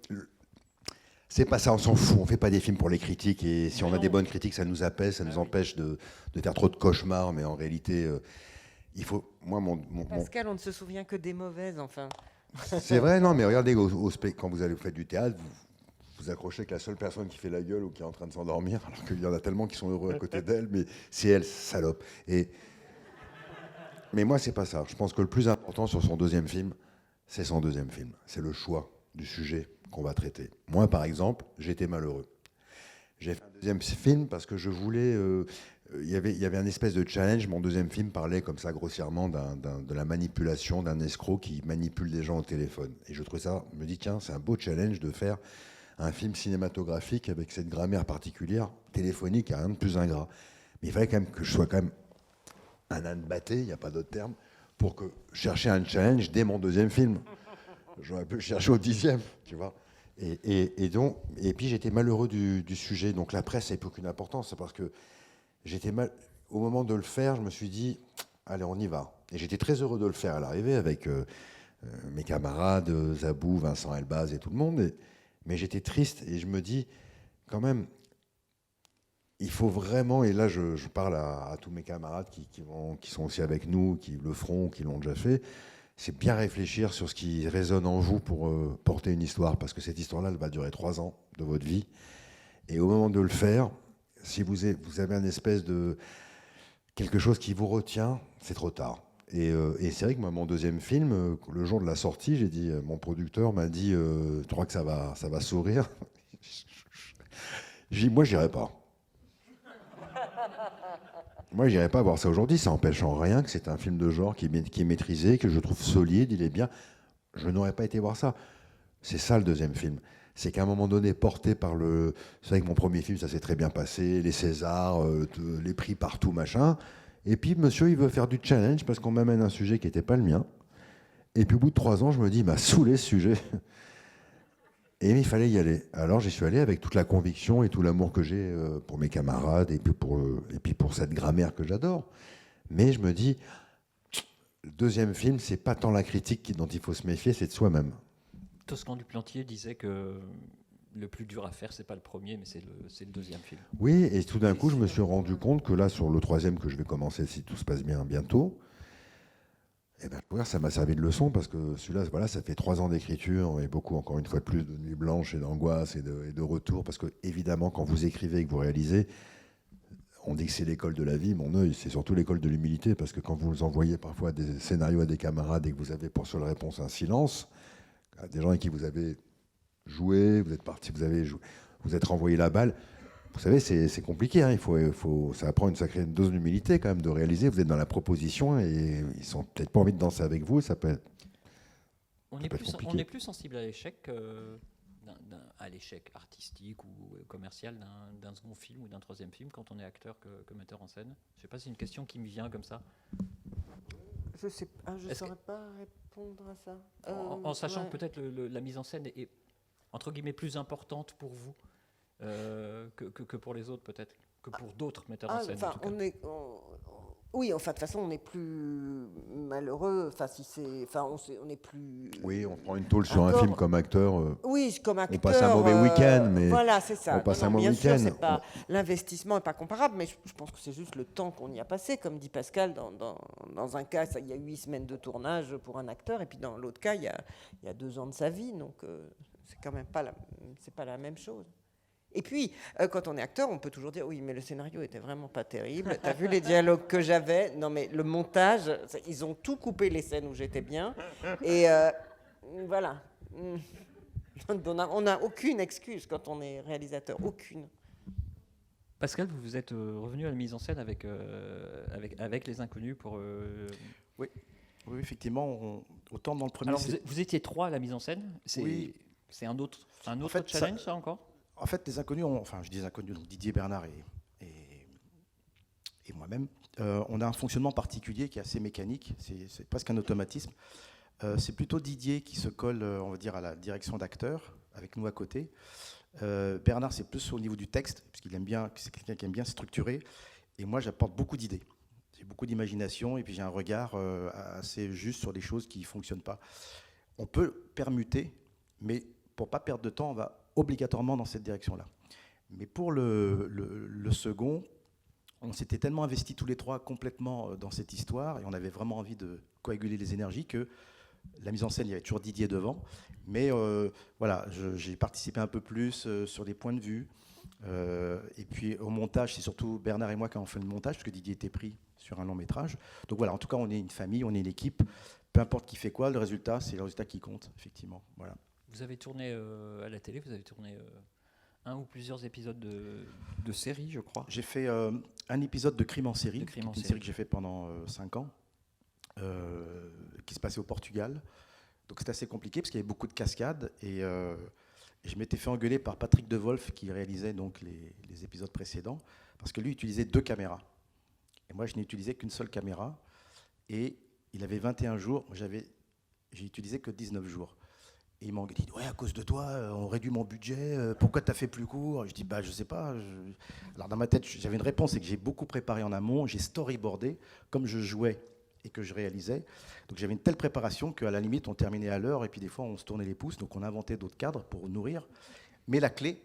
c'est pas ça, on s'en fout. On fait pas des films pour les critiques. Et si on a des bonnes critiques, ça nous apaise, ça nous empêche de faire trop de cauchemars. Mais en réalité, il faut... Moi, Pascal, on ne se souvient que des mauvaises, enfin. C'est vrai, non, mais regardez, quand vous allez faire du théâtre, vous accrochez avec la seule personne qui fait la gueule ou qui est en train de s'endormir, alors qu'il y en a tellement qui sont heureux à côté d'elle, mais c'est elle, salope. Mais moi, c'est pas ça. Je pense que le plus important sur son deuxième film, c'est son deuxième film. C'est le choix du sujet qu'on va traiter. Moi, par exemple, j'étais malheureux. J'ai fait un deuxième film parce que je voulais... Il y avait un espèce de challenge. Mon deuxième film parlait comme ça grossièrement de la manipulation d'un escroc qui manipule des gens au téléphone. Et je trouvais ça, je me dis tiens, c'est un beau challenge de faire un film cinématographique avec cette grammaire particulière, téléphonique, il n'y a rien de plus ingrat. Mais il fallait quand même que je sois quand même un âne batté, il n'y a pas d'autre terme, pour que chercher un challenge dès mon deuxième film. J'aurais pu le chercher au 10e, tu vois. Et puis j'étais malheureux du sujet. Donc la presse n'a plus aucune importance, c'est parce que au moment de le faire, je me suis dit, allez, on y va. Et j'étais très heureux de le faire à l'arrivée avec mes camarades, Zabou, Vincent Elbaz et tout le monde. Mais j'étais triste et je me dis, quand même, il faut vraiment, et là je parle à tous mes camarades qui sont aussi avec nous, qui le feront, qui l'ont déjà fait, c'est bien réfléchir sur ce qui résonne en vous pour porter une histoire. Parce que cette histoire-là, elle va durer 3 ans de votre vie. Et au moment de le faire, si vous avez un espèce de quelque chose qui vous retient, c'est trop tard. Et c'est vrai que moi, mon deuxième film, le jour de la sortie, j'ai dit, mon producteur m'a dit, tu crois que ça va sourire? J'ai dit, moi, j'irai pas. Moi, j'irai pas voir ça aujourd'hui. Ça n'empêche en rien que c'est un film de genre qui est maîtrisé, que je trouve solide, il est bien. Je n'aurais pas été voir ça. C'est ça le deuxième film. C'est qu'à un moment donné, porté par le... C'est vrai que mon premier film, ça s'est très bien passé, les Césars, les prix partout, machin. Et puis, monsieur, il veut faire du challenge parce qu'on m'amène un sujet qui n'était pas le mien. Et puis, au bout de 3 ans, je me dis, il m'a saoulé ce sujet. Et il fallait y aller. Alors, j'y suis allé avec toute la conviction et tout l'amour que j'ai pour mes camarades et puis pour cette grammaire que j'adore. Mais je me dis, le deuxième film, c'est pas tant la critique dont il faut se méfier, c'est de soi-même. Toscan du Plantier disait que le plus dur à faire, c'est pas le premier, mais c'est le deuxième film. Oui, et tout d'un coup, je me suis rendu compte que là, sur le troisième que je vais commencer, si tout se passe bien bientôt, Et ben, ça m'a servi de leçon parce que celui-là, voilà, ça fait 3 ans d'écriture et beaucoup, encore une fois de plus, de nuits blanches et d'angoisse et de retour. Parce que, évidemment, quand vous écrivez et que vous réalisez, on dit que c'est l'école de la vie. Mon œil, c'est surtout l'école de l'humilité parce que quand vous envoyez parfois des scénarios à des camarades et que vous avez pour seule réponse un silence, à des gens avec qui vous avez joué, vous êtes parti, vous êtes renvoyé la balle. Vous savez, c'est compliqué. Hein. Ça prend une sacrée dose d'humilité quand même de réaliser. Vous êtes dans la proposition et ils sont peut-être pas envie de danser avec vous. Ça peut être. On Ça est, peut être plus, compliqué. on est plus sensible à l'échec, à l'échec artistique ou commercial d'un second film ou d'un troisième film quand on est acteur que metteur en scène. Je ne sais pas, c'est une question qui me vient comme ça. Je sais pas, je ne Est-ce saurais pas répondre à ça. En sachant Ouais. que peut-être la mise en scène est entre guillemets plus importante pour vous que pour les autres peut-être, que pour d'autres metteurs en scène. En Enfin, tout cas. oui, enfin, de toute façon, on est plus malheureux. Enfin, si c'est, enfin, on est plus. Oui, on prend une tôle sur un Encore- film comme acteur. Oui, comme acteur. passe un mauvais week-end, mais voilà, c'est ça. on passe Non, un non, mauvais bien sûr, week-end. c'est pas l'investissement n'est pas comparable, mais je pense que c'est juste le temps qu'on y a passé, comme dit Pascal. Dans un cas, il y a 8 semaines de tournage pour un acteur, et puis dans l'autre cas, il y a 2 ans de sa vie, donc c'est quand même pas c'est pas la même chose. Et puis, quand on est acteur, on peut toujours dire oui, mais le scénario était vraiment pas terrible. T'as vu les dialogues que j'avais? Non, mais le montage, ils ont tout coupé les scènes où j'étais bien. Et voilà. On n'a aucune excuse quand on est réalisateur, aucune. Pascal, vous êtes revenu à la mise en scène avec Les Inconnus pour. Oui, effectivement, autant dans le premier. Alors vous étiez 3 à la mise en scène. Oui. C'est un autre En fait, challenge, ça encore. En fait, les inconnus, je dis inconnus, donc Didier Bernard et moi-même, on a un fonctionnement particulier qui est assez mécanique, c'est presque un automatisme. C'est plutôt Didier qui se colle, on va dire, à la direction d'acteur, avec nous à côté. Bernard, c'est plus au niveau du texte, puisqu'il aime bien, c'est quelqu'un qui aime bien structurer. Et moi, j'apporte beaucoup d'idées. J'ai beaucoup d'imagination et puis j'ai un regard assez juste sur des choses qui ne fonctionnent pas. On peut permuter, mais pour ne pas perdre de temps, on va obligatoirement dans cette direction-là. Mais pour le second, on s'était tellement investis tous les 3 complètement dans cette histoire et on avait vraiment envie de coaguler les énergies que la mise en scène, il y avait toujours Didier devant. Mais voilà, j'ai participé un peu plus sur des points de vue. Et puis au montage, c'est surtout Bernard et moi qui avons fait le montage, parce que Didier était pris sur un long métrage. Donc voilà, en tout cas, on est une famille, on est une équipe. Peu importe qui fait quoi, le résultat, c'est le résultat qui compte, effectivement. Voilà. Vous avez tourné à la télé, vous avez tourné un ou plusieurs épisodes de série, je crois. J'ai fait un épisode de Crime en série, Une série que j'ai fait pendant 5 ans, qui se passait au Portugal. Donc c'était assez compliqué parce qu'il y avait beaucoup de cascades et je m'étais fait engueuler par Patrick Devolf qui réalisait donc les épisodes précédents parce que lui utilisait 2 caméras. Et moi je n'ai utilisé qu'une seule caméra et il avait 21 jours, j'ai utilisé que 19 jours. Et il m'a dit, ouais, à cause de toi, on réduit mon budget, pourquoi tu as fait plus court? Je dis, bah, je sais pas. Alors, dans ma tête, j'avais une réponse, c'est que j'ai beaucoup préparé en amont, j'ai storyboardé, comme je jouais et que je réalisais. Donc, j'avais une telle préparation qu'à la limite, on terminait à l'heure, et puis des fois, on se tournait les pouces, donc on inventait d'autres cadres pour nourrir. Mais la clé,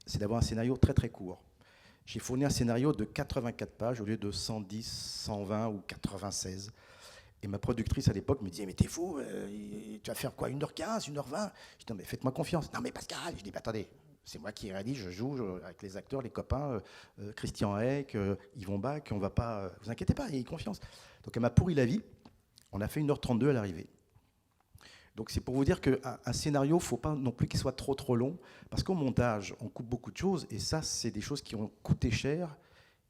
c'est d'avoir un scénario très, très court. J'ai fourni un scénario de 84 pages au lieu de 110, 120 ou 96. Et ma productrice à l'époque me disait, mais t'es fou, tu vas faire quoi, 1h15, 1h20? Je dis, non mais faites-moi confiance. Non mais Pascal, je dis, bah, attendez, c'est moi qui réalise, je joue avec les acteurs, les copains, Christian Heck, Yvon Bach, on va pas, vous inquiétez pas, ayez confiance. Donc elle m'a pourri la vie, on a fait 1h32 à l'arrivée. Donc c'est pour vous dire qu'un scénario, il ne faut pas non plus qu'il soit trop long, parce qu'au montage, on coupe beaucoup de choses, et ça, c'est des choses qui ont coûté cher.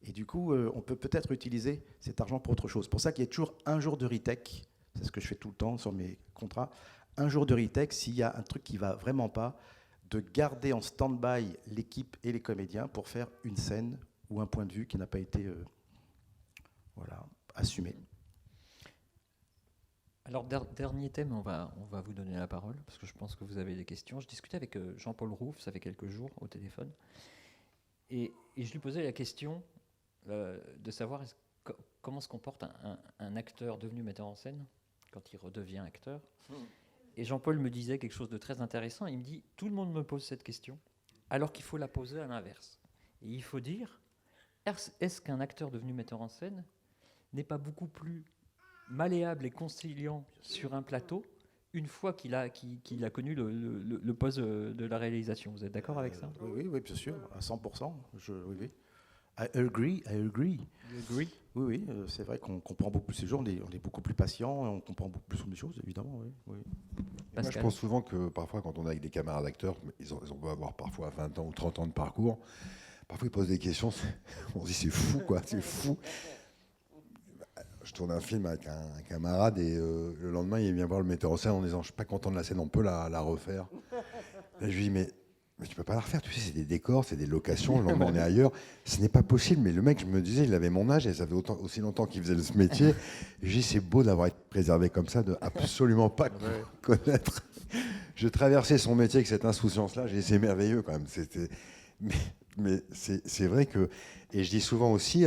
Et du coup, on peut peut-être utiliser cet argent pour autre chose. C'est pour ça qu'il y a toujours un jour de retech. C'est ce que je fais tout le temps sur mes contrats. Un jour de retech, s'il y a un truc qui ne va vraiment pas, de garder en stand-by l'équipe et les comédiens pour faire une scène ou un point de vue qui n'a pas été assumé. Alors, dernier thème, on va vous donner la parole, parce que je pense que vous avez des questions. Je discutais avec Jean-Paul Rouff, ça fait quelques jours, au téléphone, et je lui posais la question de savoir comment se comporte un acteur devenu metteur en scène quand il redevient acteur. Et Jean-Paul me disait quelque chose de très intéressant. Il me dit, tout le monde me pose cette question, alors qu'il faut la poser à l'inverse. Et il faut dire, est-ce qu'un acteur devenu metteur en scène n'est pas beaucoup plus malléable et conciliant sur un plateau une fois qu'il a connu le poste de la réalisation. Vous êtes d'accord avec ça? Oui, bien sûr, à 100%. Oui. I agree. Oui. Oui, c'est vrai qu'on comprend beaucoup plus ces jours, on est beaucoup plus patient, on comprend beaucoup plus les choses, évidemment. Oui. Moi, je pense souvent que parfois, quand on est avec des camarades acteurs, ils ont beau avoir parfois 20 ans ou 30 ans de parcours, parfois ils posent des questions, on se dit c'est fou, quoi, c'est fou. Je tourne un film avec un camarade et le lendemain, il vient voir le metteur en scène en disant « Je suis pas content de la scène, on peut la refaire ?» Et je lui dis « Mais tu peux pas la refaire, tu sais, c'est des décors, c'est des locations, le lendemain on est ailleurs. Ce n'est pas possible. » Mais le mec, je me disais, il avait mon âge et ça fait aussi longtemps qu'il faisait ce métier. Et je dis « C'est beau d'avoir été préservé comme ça, de absolument pas connaître. » Je traversais son métier avec cette insouciance-là, j'ai dit « C'est merveilleux quand même. » Mais c'est vrai que... Et je dis souvent aussi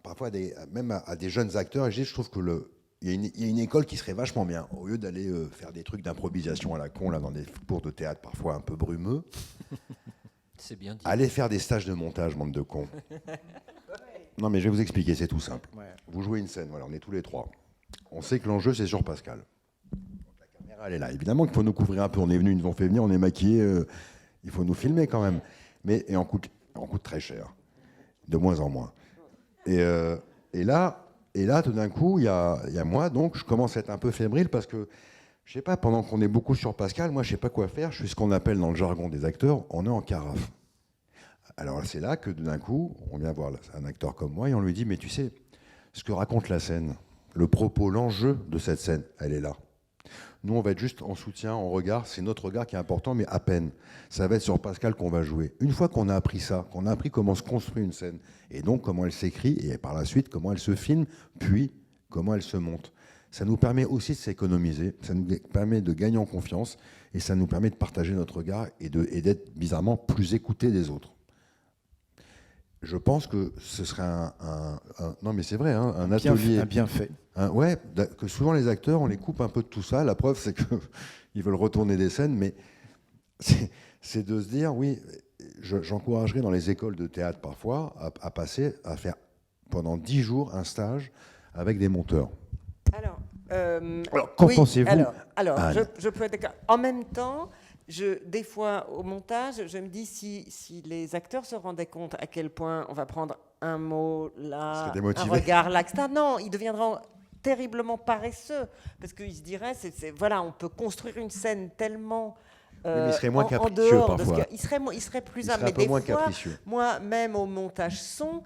parfois même à des jeunes acteurs, et je trouve que il y a une école qui serait vachement bien, au lieu d'aller faire des trucs d'improvisation à la con, là, dans des cours de théâtre parfois un peu brumeux. C'est bien dit. Allez faire des stages de montage, bande de cons. Non, mais je vais vous expliquer, c'est tout simple. Ouais. Vous jouez une scène, voilà, on est tous les trois. On sait que l'enjeu, c'est sur Pascal. La caméra, elle est là. Évidemment qu'il faut nous couvrir un peu. On est venu, ils nous ont fait venir, on est maquillés, il faut nous filmer quand même. Et on coûte très cher, de moins en moins. Et là, tout d'un coup, il y a moi, donc je commence à être un peu fébrile parce que, je sais pas, pendant qu'on est beaucoup sur Pascal, moi, je sais pas quoi faire. Je suis ce qu'on appelle dans le jargon des acteurs, on est en carafe. Alors c'est là que d'un coup, on vient voir un acteur comme moi et on lui dit, mais tu sais, ce que raconte la scène, le propos, l'enjeu de cette scène, elle est là. Nous, on va être juste en soutien, en regard. C'est notre regard qui est important, mais à peine. Ça va être sur Pascal qu'on va jouer. Une fois qu'on a appris ça, qu'on a appris comment se construit une scène, et donc comment elle s'écrit, et par la suite, comment elle se filme, puis comment elle se monte. Ça nous permet aussi de s'économiser, ça nous permet de gagner en confiance, et ça nous permet de partager notre regard et d'être bizarrement plus écoutés des autres. Je pense que ce serait non mais c'est vrai, hein, un atelier... Un bienfait. Ouais, que souvent les acteurs, on les coupe un peu de tout ça. La preuve, c'est qu'ils veulent retourner des scènes, mais c'est de se dire, oui, j'encouragerais dans les écoles de théâtre parfois à faire pendant 10 jours un stage avec des monteurs. Alors, qu'en oui, pensez-vous, alors Anne? je peux être d'accord. En même temps, des fois, au montage, je me dis si les acteurs se rendaient compte à quel point on va prendre un mot là, un regard là, etc. Non, ils deviendront terriblement paresseux parce qu'ils se diraient, voilà, on peut construire une scène tellement Oui, mais il serait moins en capricieux dehors parfois. de ce il serait plus Il serait un peu moins capricieux. Moi, même au montage son,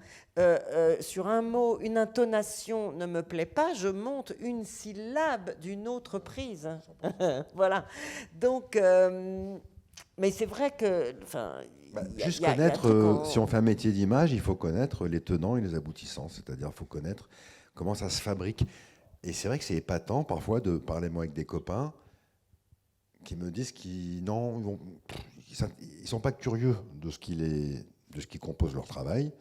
sur un mot, une intonation ne me plaît pas, je monte une syllabe d'une autre prise. Voilà. Donc, mais c'est vrai que... Juste connaître, si on fait un métier d'image, il faut connaître les tenants et les aboutissants. C'est-à-dire, il faut connaître comment ça se fabrique. Et c'est vrai que c'est épatant parfois de parler moi avec des copains qui me disent qu'ils ne sont pas curieux de ce qui compose leur travail,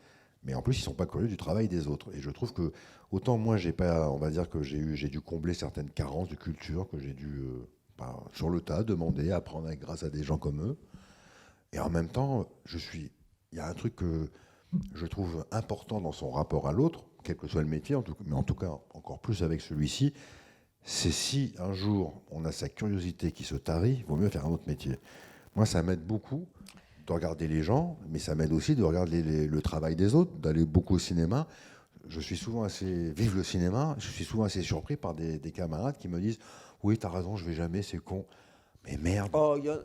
mais en plus ils ne sont pas curieux du travail des autres. Et je trouve que autant moi on va dire que j'ai dû combler certaines carences de culture que j'ai dû sur le tas demander, apprendre grâce à des gens comme eux. Et en même temps, il y a un truc que je trouve important dans son rapport à l'autre, quel que soit le métier, mais en tout cas encore plus avec celui-ci, c'est si un jour on a sa curiosité qui se tarit, il vaut mieux faire un autre métier. Moi, ça m'aide beaucoup de regarder les gens, mais ça m'aide aussi de regarder le travail des autres, d'aller beaucoup au cinéma. Je suis souvent vive le cinéma, je suis souvent assez surpris par des camarades qui me disent « Oui, t'as raison, je vais jamais, c'est con. » Mais merde. Oh, il y a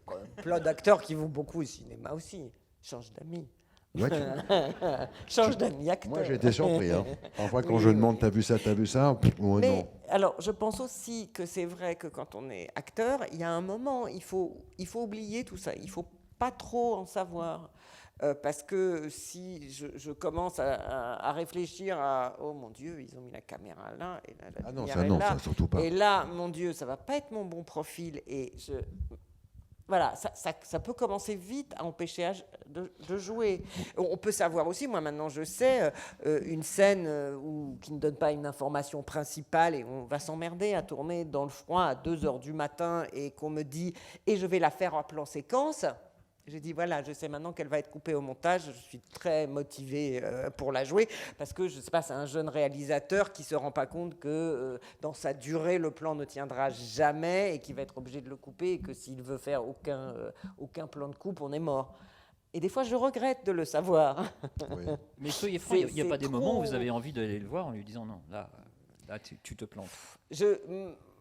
quand même plein d'acteurs qui vont beaucoup au cinéma aussi. Change d'amis. Ouais, Change d'amis acteur. Moi, j'ai été surpris. Hein. Parfois, quand je demande « T'as vu ça ?» oh, Mais non. alors, je pense aussi que c'est vrai que quand on est acteur, il y a un moment, il faut oublier tout ça. Il ne faut pas trop en savoir. Parce que si je commence à réfléchir à « Oh mon Dieu, ils ont mis la caméra là, et là, la lumière est là. Ça, surtout pas. Et là, mon Dieu, ça ne va pas être mon bon profil. » Et voilà, ça peut commencer vite à empêcher de jouer. On peut savoir aussi, moi maintenant je sais, une scène qui ne donne pas une information principale et on va s'emmerder à tourner dans le froid à 2h du matin et qu'on me dit « et je vais la faire en plan séquence », J'ai dit, voilà, je sais maintenant qu'elle va être coupée au montage, je suis très motivée pour la jouer, parce que, je sais pas, c'est un jeune réalisateur qui se rend pas compte que dans sa durée, le plan ne tiendra jamais et qu'il va être obligé de le couper, et que s'il veut faire aucun plan de coupe, on est mort. Et des fois, je regrette de le savoir. Oui. Mais soyez franc, il n'y a pas des moments où vous avez envie d'aller le voir en lui disant non, là tu te plantes.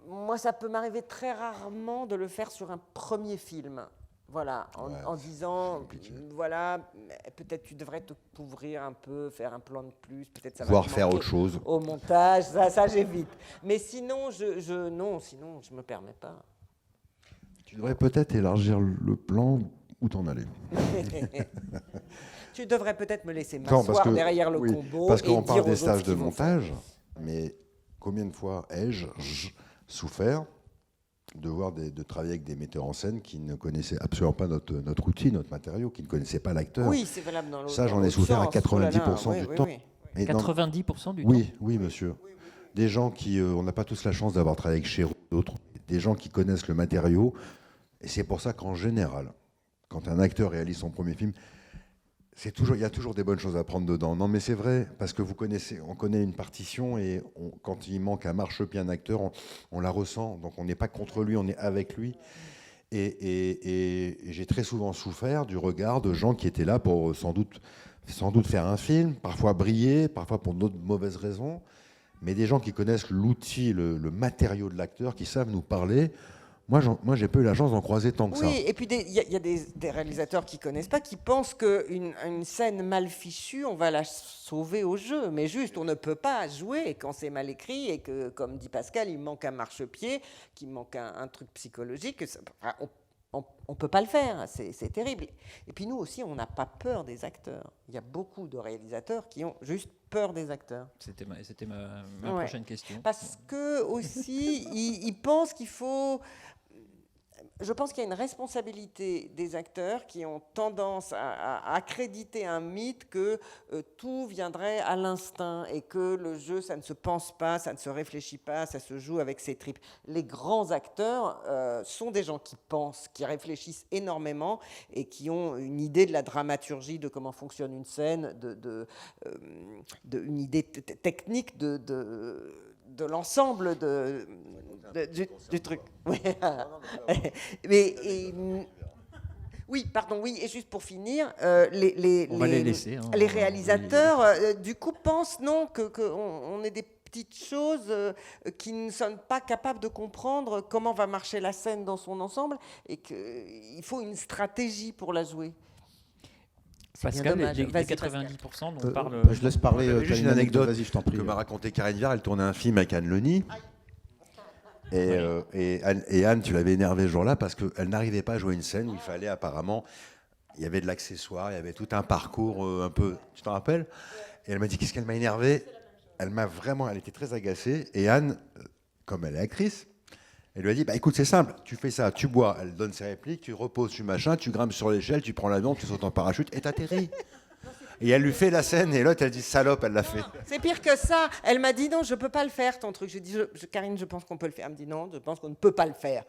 Moi, ça peut m'arriver très rarement de le faire sur un premier film. Voilà, en disant, voilà, peut-être tu devrais te couvrir un peu, faire un plan de plus, peut-être ça va Voire te faire manquer autre chose. au montage, ça j'évite. Mais sinon, sinon je me permets pas. Tu devrais peut-être élargir le plan où t'en aller. Tu devrais peut-être me laisser Non, parce m'asseoir que- derrière le oui, combo Parce et qu'on dire parle aux des autres stages ce de qu'ils vont faire. montage, mais combien de fois ai-je souffert de travailler avec des metteurs en scène qui ne connaissaient absolument pas notre outil, notre matériau, qui ne connaissaient pas l'acteur. Oui, c'est valable dans l'autre Ça, j'en dans ai l'autre souffert à sens. 90% du temps. Et dans- 90% du temps. Oui, monsieur. Des gens qui, on n'a pas tous la chance d'avoir travaillé avec Chéreau, d'autres, des gens qui connaissent le matériau. Et c'est pour ça qu'en général, quand un acteur réalise son premier film, il y a toujours des bonnes choses à prendre dedans. Non, mais c'est vrai, parce que on connaît une partition et quand il manque un marchepied, un acteur, on la ressent. Donc on n'est pas contre lui, on est avec lui. Et j'ai très souvent souffert du regard de gens qui étaient là pour sans doute faire un film, parfois briller, parfois pour d'autres mauvaises raisons, mais des gens qui connaissent l'outil, le matériau de l'acteur, qui savent nous parler. Moi, j'ai pas eu la chance d'en croiser tant que ça. Oui, et puis il y a des réalisateurs qui connaissent pas, qui pensent qu'une une scène mal fichue, on va la sauver au jeu. Mais juste, on ne peut pas jouer quand c'est mal écrit et que, comme dit Pascal, il manque un marchepied, qu'il manque un truc psychologique. On peut pas le faire, c'est terrible. Et puis nous aussi, on n'a pas peur des acteurs. Il y a beaucoup de réalisateurs qui ont juste peur des acteurs. C'était ma Ouais. prochaine question. Parce que aussi, ils pensent qu'il faut. Je pense qu'il y a une responsabilité des acteurs qui ont tendance à accréditer un mythe que tout viendrait à l'instinct et que le jeu, ça ne se pense pas, ça ne se réfléchit pas, ça se joue avec ses tripes. Les grands acteurs sont des gens qui pensent, qui réfléchissent énormément et qui ont une idée de la dramaturgie, de comment fonctionne une scène, une idée technique de l'ensemble du truc. Oui, pardon, oui, et juste pour finir, On va les laisser, hein. les réalisateurs, du coup, pensent non, qu'on est des petites choses qui ne sont pas capables de comprendre comment va marcher la scène dans son ensemble et qu'il faut une stratégie pour la jouer. Pascal, bien dommage. les Vas-y, 90% dont on parle. Je laisse parler. Juste une Karine, anecdote vas-y, je t'en prie. que m'a raconté Karine Viard. Elle tournait un film avec Anne Leni. Et Anne, tu l'avais énervée ce jour-là parce qu'elle n'arrivait pas à jouer une scène où il fallait apparemment, il y avait de l'accessoire, il y avait tout un parcours un peu, tu t'en rappelles? Et elle m'a dit, qu'est-ce qu'elle m'a énervé? Elle était très agacée. Et Anne, comme elle est actrice, elle lui a dit, bah écoute, c'est simple, tu fais ça, tu bois, elle donne ses répliques, tu reposes, tu machin, tu grimpes sur l'échelle, tu prends l'avion, tu sautes en parachute et t'atterris. Et elle lui fait la scène et l'autre, elle dit, salope, elle l'a fait. C'est pire que ça. Elle m'a dit non, je peux pas le faire ton truc. J'ai dit Karine, je pense qu'on peut le faire. Elle me dit non, je pense qu'on ne peut pas le faire.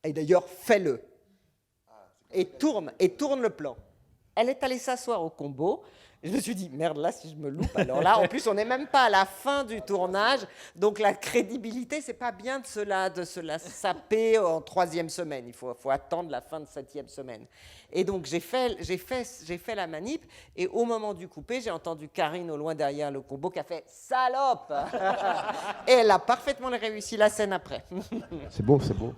Et d'ailleurs, fais-le. Et tourne le plan. Elle est allée s'asseoir au combo. Je me suis dit merde, là si je me loupe, alors là en plus on n'est même pas à la fin du tournage, donc la crédibilité c'est pas bien de se la saper en 3e semaine. Il faut attendre la fin de 7e semaine. Et donc j'ai fait la manip et au moment du coupé j'ai entendu Karine au loin derrière le combo qui a fait salope et elle a parfaitement réussi la scène après. C'est beau, bravo.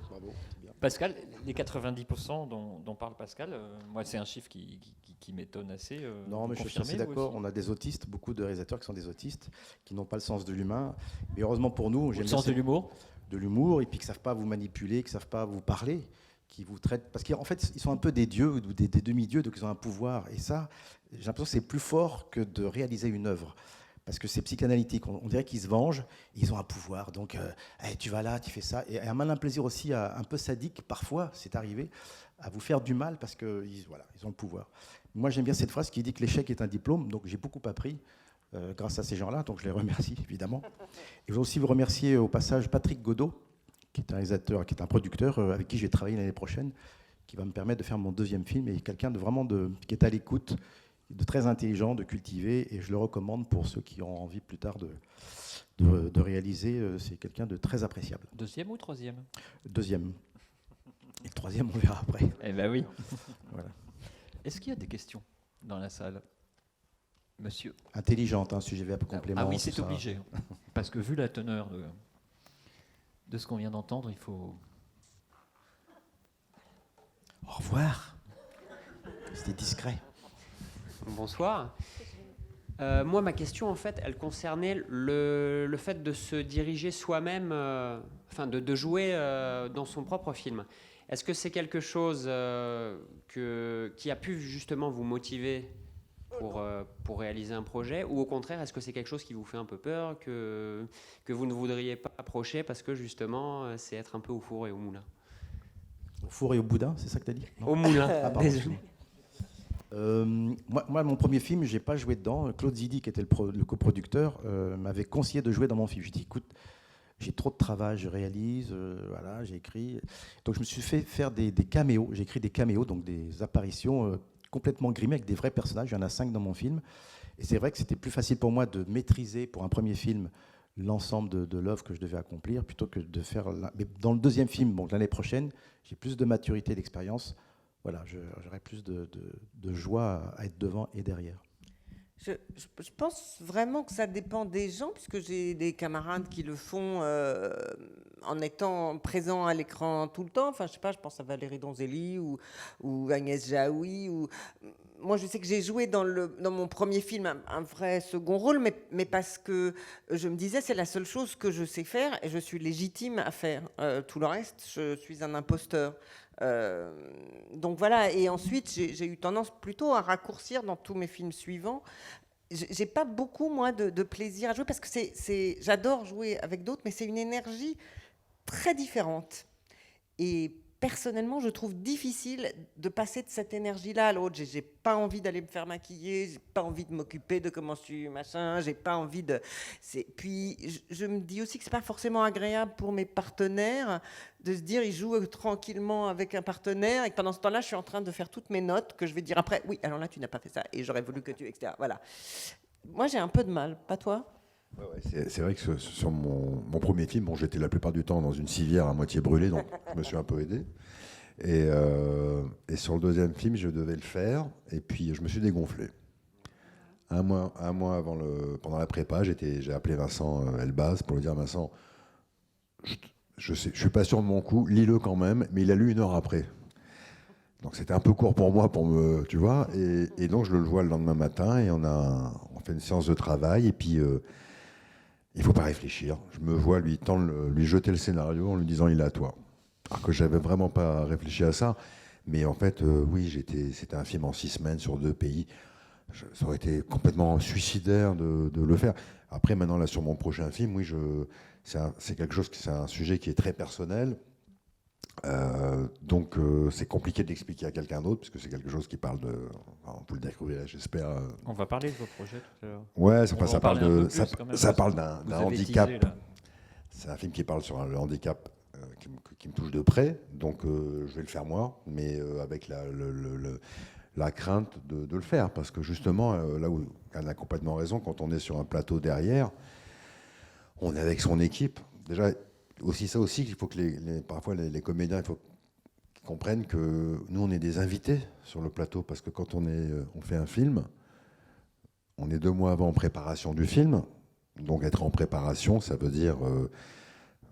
Pascal, les 90% dont parle Pascal, moi c'est un chiffre qui m'étonne assez. Non, mais je suis assez d'accord. On a des autistes, beaucoup de réalisateurs qui sont des autistes, qui n'ont pas le sens de l'humain. Mais heureusement pour nous, Le sens de l'humour. De l'humour, et puis qui ne savent pas vous manipuler, qui ne savent pas vous parler, qui vous traitent. Parce qu'en fait, ils sont un peu des dieux ou des demi-dieux, donc ils ont un pouvoir. Et ça, j'ai l'impression que c'est plus fort que de réaliser une œuvre. Parce que c'est psychanalytique, on dirait qu'ils se vengent, ils ont un pouvoir, donc tu vas là, tu fais ça, et un malin plaisir aussi, un peu sadique, parfois, c'est arrivé, à vous faire du mal parce qu'ils ont le pouvoir. Moi j'aime bien cette phrase qui dit que l'échec est un diplôme, donc j'ai beaucoup appris grâce à ces gens-là, donc je les remercie évidemment. Et je veux aussi vous remercier au passage Patrick Godot, qui est un réalisateur, qui est un producteur, avec qui je vais travailler l'année prochaine, qui va me permettre de faire mon deuxième film, et quelqu'un qui est à l'écoute, de très intelligent, de cultivé, et je le recommande pour ceux qui ont envie plus tard de réaliser. C'est quelqu'un de très appréciable. Deuxième ou troisième? Deuxième. Et le troisième, on verra après. Eh ben oui. Voilà. Est-ce qu'il y a des questions dans la salle? Monsieur? Intelligente, sujet verbe complément. Ah oui, tout c'est ça. obligé. Parce que vu la teneur de ce qu'on vient d'entendre, il faut... Au revoir. C'était discret. Bonsoir. Moi, ma question, en fait, elle concernait le fait de se diriger soi-même, enfin, de jouer dans son propre film. Est-ce que c'est quelque chose qui a pu justement vous motiver pour réaliser un projet, ou au contraire, est-ce que c'est quelque chose qui vous fait un peu peur, que vous ne voudriez pas approcher parce que justement, c'est être un peu au four et au moulin? Au four et au boudin, c'est ça que tu as dit? Non. Au moulin, Ah, pardon, désolé. Moi, mon premier film, je n'ai pas joué dedans. Claude Zidi, qui était le coproducteur, m'avait conseillé de jouer dans mon film. Je dis, écoute, j'ai trop de travail, je réalise, voilà, j'ai écrit. Donc je me suis fait faire des caméos. J'ai écrit des caméos, donc des apparitions complètement grimées avec des vrais personnages. Il y en a 5 dans mon film. Et c'est vrai que c'était plus facile pour moi de maîtriser, pour un premier film, l'ensemble de l'œuvre que je devais accomplir, plutôt que de faire... Mais dans le deuxième film, bon, l'année prochaine, j'ai plus de maturité, d'expérience. Voilà, j'aurai plus de joie à être devant et derrière. Je pense vraiment que ça dépend des gens, puisque j'ai des camarades qui le font en étant présents à l'écran tout le temps. Enfin, je sais pas, je pense à Valérie Donzelli ou Agnès Jaoui. Moi, je sais que j'ai joué dans mon premier film un vrai second rôle, mais parce que je me disais, c'est la seule chose que je sais faire et je suis légitime à faire. Tout le reste, je suis un imposteur. Donc voilà, et ensuite j'ai eu tendance plutôt à raccourcir dans tous mes films suivants. J'ai pas beaucoup, moi, de plaisir à jouer, parce que j'adore jouer avec d'autres, mais c'est une énergie très différente. Et personnellement, je trouve difficile de passer de cette énergie-là à l'autre. J'ai pas envie d'aller me faire maquiller, j'ai pas envie de m'occuper de comment je suis, machin, j'ai pas envie de... Puis je me dis aussi que c'est pas forcément agréable pour mes partenaires de se dire, ils jouent tranquillement avec un partenaire et que pendant ce temps-là, je suis en train de faire toutes mes notes que je vais dire après, oui, alors là, tu n'as pas fait ça et j'aurais voulu que tu... etc. Voilà. Moi, j'ai un peu de mal, pas toi ? Ouais, c'est vrai que sur mon premier film, bon, j'étais la plupart du temps dans une civière à moitié brûlée, donc je me suis un peu aidé. Et sur le deuxième film, je devais le faire, et puis je me suis dégonflé. Un mois pendant la prépa, j'ai appelé Vincent Elbaz pour lui dire, Vincent, je suis pas sûr de mon coup, lis-le quand même, mais il a lu 1 heure après. Donc c'était un peu court pour moi, tu vois, et donc je le vois le lendemain matin, et on fait une séance de travail, et puis il faut pas réfléchir. Je me vois lui jeter le scénario en lui disant, il est à toi. Alors que j'avais vraiment pas réfléchi à ça, mais en fait, oui, c'était un film en 6 semaines sur 2 pays. Ça aurait été complètement suicidaire de le faire. Après, maintenant, là, sur mon prochain film, oui, c'est quelque chose, c'est un sujet qui est très personnel. Donc c'est compliqué d'expliquer à quelqu'un d'autre, puisque c'est quelque chose qui parle de... On peut le découvrir, j'espère. On va parler de vos projets tout à l'heure. Ouais, ça parle d'un handicap. C'est un film qui parle sur le handicap qui me touche de près, donc je vais le faire moi, mais avec la crainte de le faire, parce que justement, là où Anne a complètement raison, quand on est sur un plateau derrière, on est avec son équipe. Déjà, aussi ça aussi, il faut que parfois les comédiens, il faut qu'ils comprennent que nous, on est des invités sur le plateau, parce que quand on fait un film, on est 2 mois avant en préparation du film. Donc être en préparation, ça veut dire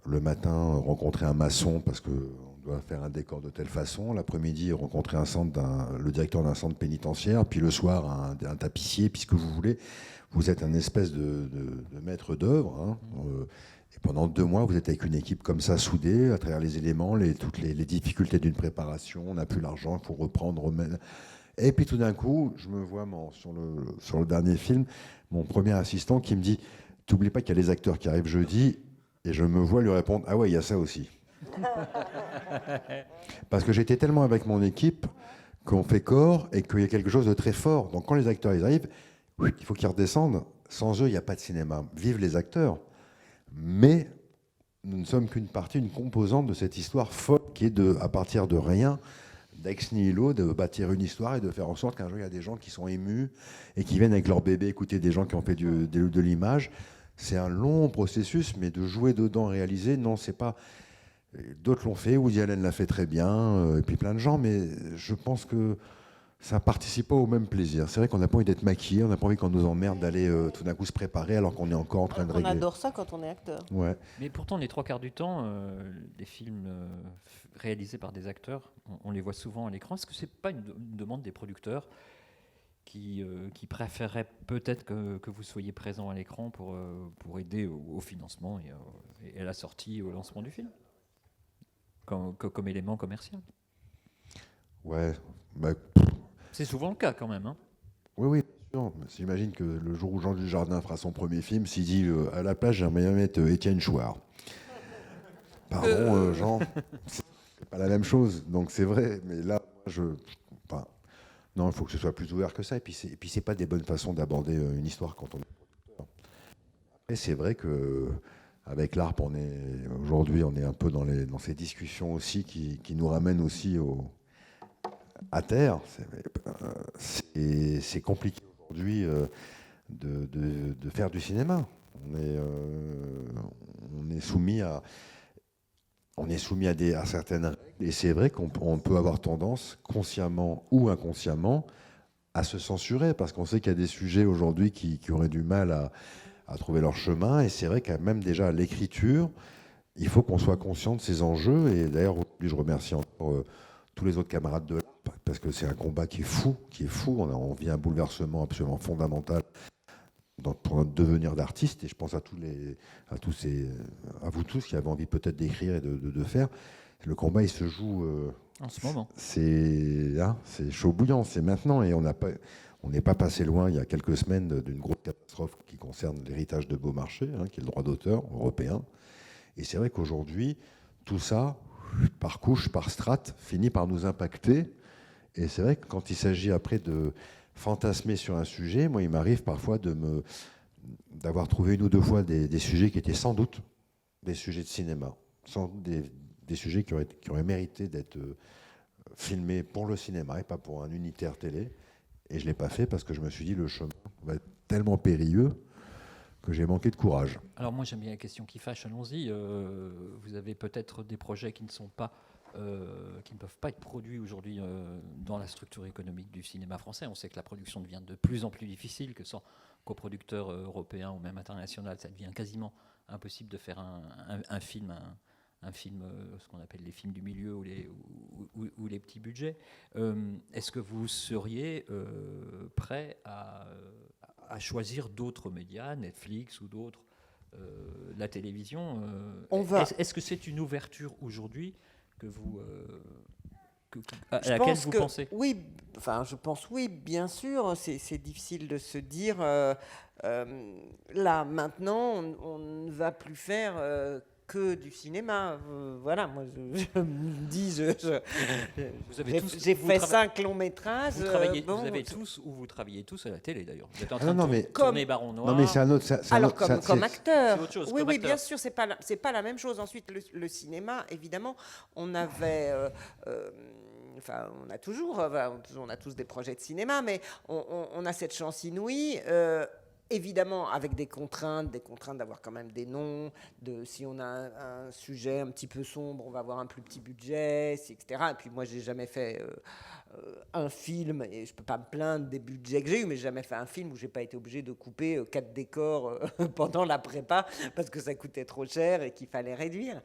le matin rencontrer un maçon parce qu'on doit faire un décor de telle façon, l'après-midi rencontrer le directeur d'un centre pénitentiaire, puis le soir un tapissier, puis ce que vous voulez. Vous êtes un espèce de maître d'œuvre, hein. Et pendant 2 mois, vous êtes avec une équipe comme ça, soudée, à travers les éléments, toutes les difficultés d'une préparation. On n'a plus l'argent, il faut reprendre, remettre. Et puis tout d'un coup, je me vois sur le dernier film, mon premier assistant qui me dit « T'oublies pas qu'il y a les acteurs qui arrivent jeudi ?» Et je me vois lui répondre « Ah ouais, il y a ça aussi. » Parce que j'étais tellement avec mon équipe qu'on fait corps et qu'il y a quelque chose de très fort. Donc quand les acteurs ils arrivent, il faut qu'ils redescendent. Sans eux, il n'y a pas de cinéma. Vive les acteurs. Mais nous ne sommes qu'une partie, une composante de cette histoire folle qui est à partir de rien, d'ex nihilo, de bâtir une histoire et de faire en sorte qu'un jour il y a des gens qui sont émus et qui viennent avec leur bébé écouter des gens qui ont fait de l'image. C'est un long processus, mais de jouer dedans, réaliser, non, c'est pas. D'autres l'ont fait, Woody Allen l'a fait très bien, et puis plein de gens, mais je pense que ça participe pas au même plaisir. C'est vrai qu'on n'a pas envie d'être maquillé, on n'a pas envie qu'on nous emmerde d'aller tout d'un coup se préparer alors qu'on est encore en train de On régler. adore ça quand on est acteur. Ouais. Mais pourtant, les 3 quarts du temps, les films réalisés par des acteurs, on les voit souvent à l'écran. Est-ce que c'est pas une demande des producteurs qui préféreraient peut-être que vous soyez présent à l'écran pour aider au financement et à la sortie, au lancement du film, comme élément commercial? Ouais. Bah, C'est souvent le cas quand même. Hein. oui, oui, bien sûr. J'imagine que le jour où Jean Dujardin fera son premier film, s'il dit à la place, j'aimerais bien mettre Étienne Chouard. Pardon, Jean, c'est pas la même chose. Donc c'est vrai, mais là, enfin, non, il faut que ce soit plus ouvert que ça. Et puis c'est pas des bonnes façons d'aborder une histoire quand on est producteur. Après, c'est vrai que avec l'ARP, aujourd'hui, on est un peu dans ces discussions aussi qui nous ramènent aussi à terre. C'est compliqué aujourd'hui de faire du cinéma. On est soumis à certaines règles, et c'est vrai qu'on peut avoir tendance, consciemment ou inconsciemment, à se censurer, parce qu'on sait qu'il y a des sujets aujourd'hui qui auraient du mal à trouver leur chemin, et c'est vrai qu'à même déjà à l'écriture, il faut qu'on soit conscient de ces enjeux, et d'ailleurs, je remercie encore tous les autres camarades de l'ARP, parce que c'est un combat qui est fou. On vit un bouleversement absolument fondamental pour notre devenir d'artiste, et je pense à vous tous qui avez envie peut-être d'écrire et de faire. Le combat, il se joue En ce moment. C'est chaud bouillant, c'est maintenant, et on n'est pas passé loin il y a quelques semaines d'une grosse catastrophe qui concerne l'héritage de Beaumarchais, qui est le droit d'auteur européen. Et c'est vrai qu'aujourd'hui, tout ça, par couche, par strate, finit par nous impacter. Et c'est vrai que quand il s'agit après de fantasmer sur un sujet, moi, il m'arrive parfois d'avoir trouvé une ou deux fois des sujets qui étaient sans doute des sujets de cinéma, des sujets qui auraient mérité d'être filmés pour le cinéma et pas pour un unitaire télé. Et je ne l'ai pas fait parce que je me suis dit le chemin va être tellement périlleux que j'ai manqué de courage. Alors moi j'aime bien la question qui fâche, allons-y. Vous avez peut-être des projets qui ne peuvent pas être produits aujourd'hui dans la structure économique du cinéma français. On sait que la production devient de plus en plus difficile, que sans coproducteur européen ou même international, ça devient quasiment impossible de faire un film, ce qu'on appelle les films du milieu ou les petits budgets. Est-ce que vous seriez prêt à choisir d'autres médias, Netflix ou d'autres, la télévision Est-ce que c'est une ouverture aujourd'hui à laquelle vous pensez? Oui, je pense oui, bien sûr. C'est difficile de se dire là maintenant on ne va plus faire que du cinéma. Voilà, moi je me dis, j'ai fait 5 longs métrages. Vous travaillez tous à la télé d'ailleurs. Vous êtes en train de comme tourner Baron Noir. Non, mais c'est un autre. Comme acteur. C'est autre chose, Oui, comme oui, acteur. bien sûr, c'est pas la même chose. Ensuite, le cinéma, évidemment, on avait. On a tous des projets de cinéma, mais on a cette chance inouïe. Évidemment, avec des contraintes d'avoir quand même des noms, si on a un sujet un petit peu sombre, on va avoir un plus petit budget, etc. Et puis moi, j'ai jamais fait un film, et je peux pas me plaindre des budgets que j'ai eu, mais j'ai jamais fait un film où j'ai pas été obligé de couper 4 décors pendant la prépa, parce que ça coûtait trop cher et qu'il fallait réduire.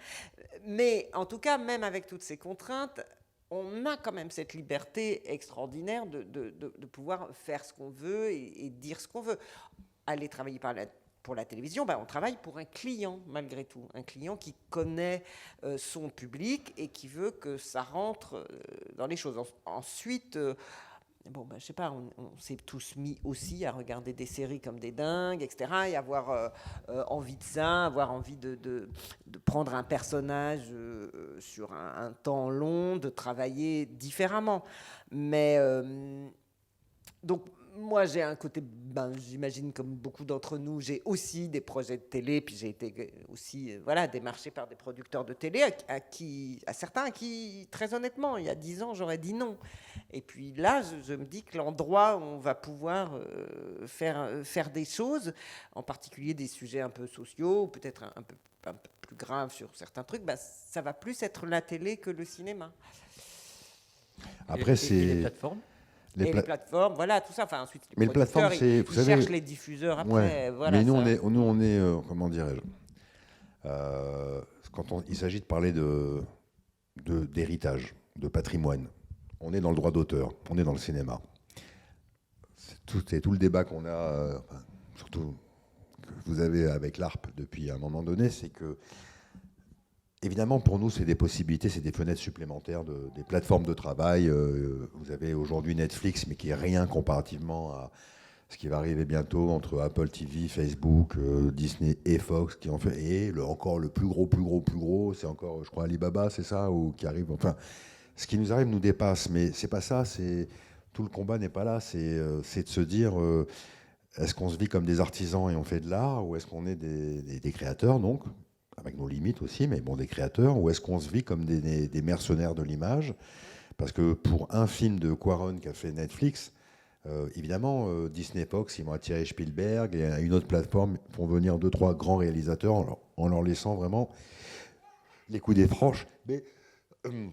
Mais en tout cas, même avec toutes ces contraintes, on a quand même cette liberté extraordinaire de pouvoir faire ce qu'on veut et dire ce qu'on veut. Aller travailler pour la télévision, on travaille pour un client malgré tout, un client qui connaît son public et qui veut que ça rentre dans les choses. Ensuite, je sais pas, on s'est tous mis aussi à regarder des séries comme des dingues, etc., et avoir envie de ça, avoir envie de prendre un personnage sur un temps long, de travailler différemment. Mais Donc, moi, j'ai un côté, j'imagine comme beaucoup d'entre nous, j'ai aussi des projets de télé, puis j'ai été aussi démarché par des producteurs de télé, à certains à qui, très honnêtement, il y a 10 ans, j'aurais dit non. Et puis là, je me dis que l'endroit où on va pouvoir faire des choses, en particulier des sujets un peu sociaux, ou peut-être un peu plus graves sur certains trucs, ça va plus être la télé que le cinéma. Après, et c'est... les plateformes Les plateformes, voilà, tout ça. Enfin, ensuite, Mais les plateformes, c'est, vous savez, cherchent les diffuseurs après. Ouais. Voilà, mais nous, ça. on est, comment dirais-je, il s'agit de parler d'héritage, de patrimoine. On est dans le droit d'auteur, on est dans le cinéma. C'est tout le débat qu'on a, surtout que vous avez avec l'ARP depuis un moment donné, c'est que évidemment, pour nous, c'est des possibilités, c'est des fenêtres supplémentaires, des plateformes de travail. Vous avez aujourd'hui Netflix, mais qui est rien comparativement à ce qui va arriver bientôt entre Apple TV, Facebook, Disney et Fox, qui en fait, et encore le plus gros, c'est encore, je crois, Alibaba, c'est ça, ou qui arrive. Enfin, ce qui nous arrive nous dépasse, mais c'est pas ça. C'est tout le combat n'est pas là. C'est de se dire. Est-ce qu'on se vit comme des artisans et on fait de l'art, ou est-ce qu'on est des créateurs, donc avec nos limites aussi, mais bon, des créateurs, ou est-ce qu'on se vit comme des mercenaires de l'image? Parce que pour un film de Cuarón qu'a fait Netflix, évidemment, Disney Fox, ils vont attirer Spielberg, et une autre plateforme font venir 2-3 grands réalisateurs en leur laissant vraiment les coups des franches. Mais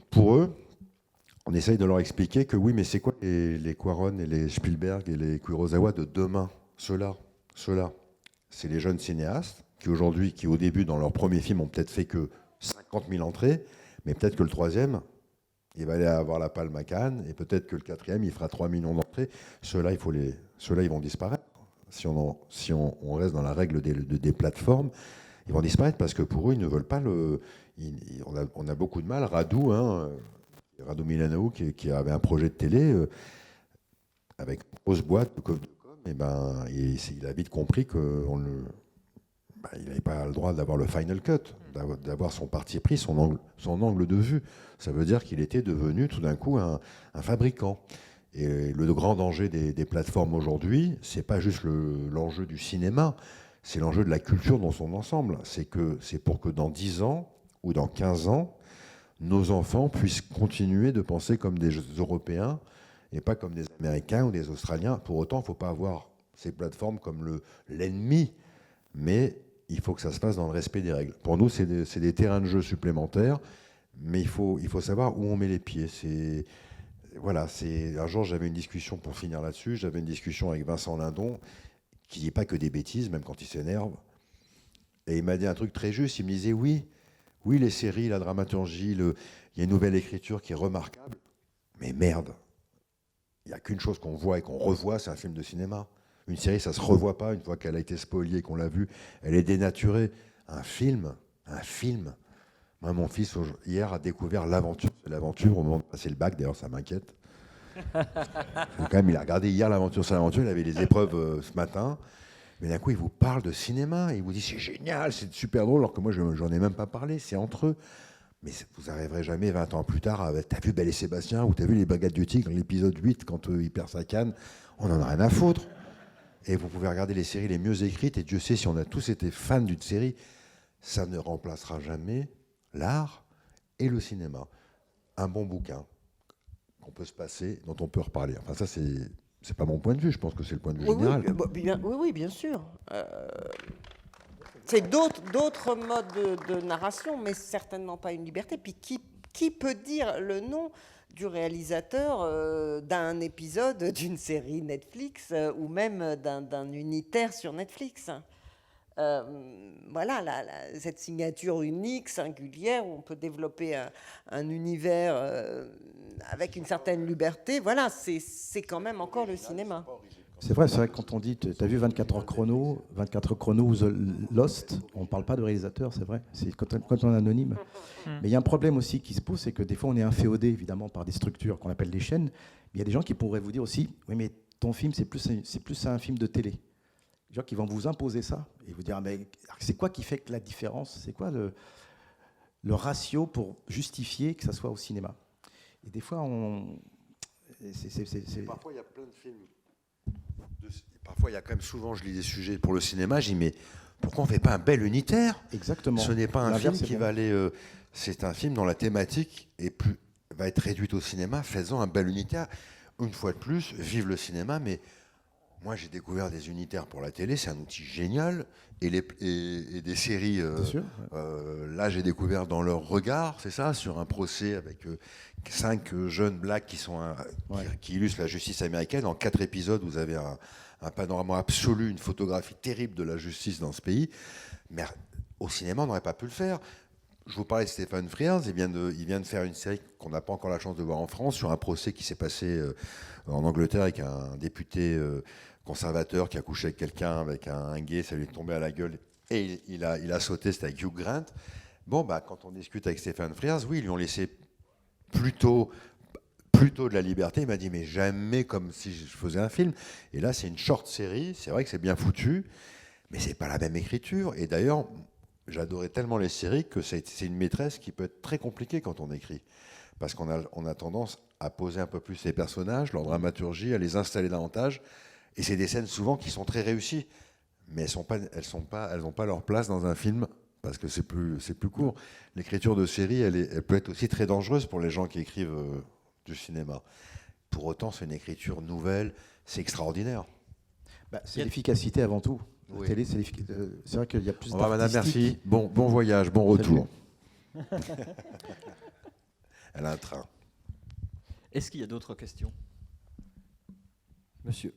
pour eux, on essaye de leur expliquer que oui, mais c'est quoi les Cuarón et les Spielberg et les Kurosawa de demain? Ceux-là, c'est les jeunes cinéastes qui au début, dans leur premier film, ont peut-être fait que 50 000 entrées, mais peut-être que le troisième, il va aller avoir la Palme à Cannes, et peut-être que le quatrième, il fera 3 millions d'entrées. Ceux-là, ils vont disparaître. Si on reste dans la règle des plateformes, ils vont disparaître parce que pour eux, ils ne veulent pas on a beaucoup de mal. Radu Milanaou, qui avait un projet de télé avec une grosse boîte de com, il a vite compris qu'il n'avait pas le droit d'avoir le final cut, d'avoir son parti pris, son angle de vue. Ça veut dire qu'il était devenu tout d'un coup un fabricant. Et le grand danger des plateformes aujourd'hui, c'est pas juste l'enjeu du cinéma, c'est l'enjeu de la culture dans son ensemble. C'est pour que dans 10 ans ou dans 15 ans, nos enfants puissent continuer de penser comme des Européens et pas comme des Américains ou des Australiens. Pour autant, il ne faut pas avoir ces plateformes comme l'ennemi, mais il faut que ça se fasse dans le respect des règles. Pour nous, c'est des terrains de jeu supplémentaires, mais il faut savoir où on met les pieds. Un jour, j'avais une discussion, pour finir là-dessus, avec Vincent Lindon, qui dit pas que des bêtises, même quand il s'énerve. Et il m'a dit un truc très juste, il me disait oui, les séries, la dramaturgie, il y a une nouvelle écriture qui est remarquable, mais merde, il n'y a qu'une chose qu'on voit et qu'on revoit, c'est un film de cinéma. Une série, ça ne se revoit pas une fois qu'elle a été spoliée et qu'on l'a vue. Elle est dénaturée. Un film. Moi, mon fils, hier, a découvert l'aventure. C'est l'aventure au moment de passer le bac. D'ailleurs, ça m'inquiète. Quand même, il a regardé hier l'aventure. C'est l'aventure. Il avait les épreuves ce matin. Mais d'un coup, il vous parle de cinéma. Il vous dit, c'est génial, c'est super drôle. Alors que moi, j'en ai même pas parlé. C'est entre eux. Mais vous n'arriverez jamais 20 ans plus tard. T'as vu Belle et Sébastien ou t'as vu Les Baguettes du Tigre, l'épisode 8, quand il perd sa canne? On n'en a rien à foutre. Et vous pouvez regarder les séries les mieux écrites, et Dieu sait si on a tous été fans d'une série, ça ne remplacera jamais l'art et le cinéma. Un bon bouquin qu'on peut se passer, dont on peut reparler. Enfin, ça, c'est pas mon point de vue, je pense que c'est le point de vue général. Oui, bien sûr. C'est d'autres modes de narration, mais certainement pas une liberté. Puis qui peut dire le nom du réalisateur d'un épisode d'une série Netflix ou même d'un unitaire sur Netflix? Voilà, cette signature unique, singulière, où on peut développer un univers avec une certaine liberté, voilà, c'est quand même encore le cinéma. C'est vrai quand on dit, tu as vu 24 heures chrono ou The Lost, on ne parle pas de réalisateur, c'est vrai, c'est quand on est anonyme. Mais il y a un problème aussi qui se pose, c'est que des fois on est inféodé évidemment par des structures qu'on appelle des chaînes, mais il y a des gens qui pourraient vous dire aussi, oui mais ton film c'est plus un film de télé. Des gens qui vont vous imposer ça et vous dire, mais c'est quoi qui fait que la différence? C'est quoi le ratio pour justifier que ça soit au cinéma? Et des fois, Parfois, il y a plein de films Parfois, il y a quand même souvent, je lis des sujets pour le cinéma, je dis mais pourquoi on ne fait pas un bel unitaire? Exactement. Ce n'est pas un film L'inverse, c'est qui bien. va aller. C'est un film dont la thématique va être réduite au cinéma. Faisons un bel unitaire. Une fois de plus, vive le cinéma. Mais moi, j'ai découvert des unitaires pour la télé. C'est un outil génial. Et des séries. Bien sûr. Là, j'ai découvert Dans leur regard, c'est ça, sur un procès avec 5 jeunes blacks qui illustrent la justice américaine. En 4 épisodes, vous avez un panorama absolu, une photographie terrible de la justice dans ce pays. Mais au cinéma, on n'aurait pas pu le faire. Je vous parlais de Stephen Frears, il vient de faire une série qu'on n'a pas encore la chance de voir en France, sur un procès qui s'est passé en Angleterre avec un député conservateur qui a couché avec quelqu'un, avec un gay, ça lui est tombé à la gueule, et il a sauté, c'était avec Hugh Grant. Bon, quand on discute avec Stephen Frears, oui, ils lui ont laissé plutôt de la liberté. Il m'a dit, mais jamais comme si je faisais un film. Et là, c'est une short série, c'est vrai que c'est bien foutu, mais c'est pas la même écriture. Et d'ailleurs, j'adorais tellement les séries que c'est une maîtresse qui peut être très compliquée quand on écrit. Parce qu'on a tendance à poser un peu plus les personnages, leur dramaturgie, à les installer davantage. Et c'est des scènes souvent qui sont très réussies. Mais elles n'ont pas leur place dans un film parce que c'est plus court. L'écriture de série, elle peut être aussi très dangereuse pour les gens qui écrivent du cinéma. Pour autant, c'est une écriture nouvelle, c'est extraordinaire. C'est l'efficacité avant tout. Oui. La télé, c'est vrai qu'il y a plus Au revoir, madame, d'artistique. merci. Bon voyage, bon retour. Elle a un train. Est-ce qu'il y a d'autres questions? Monsieur.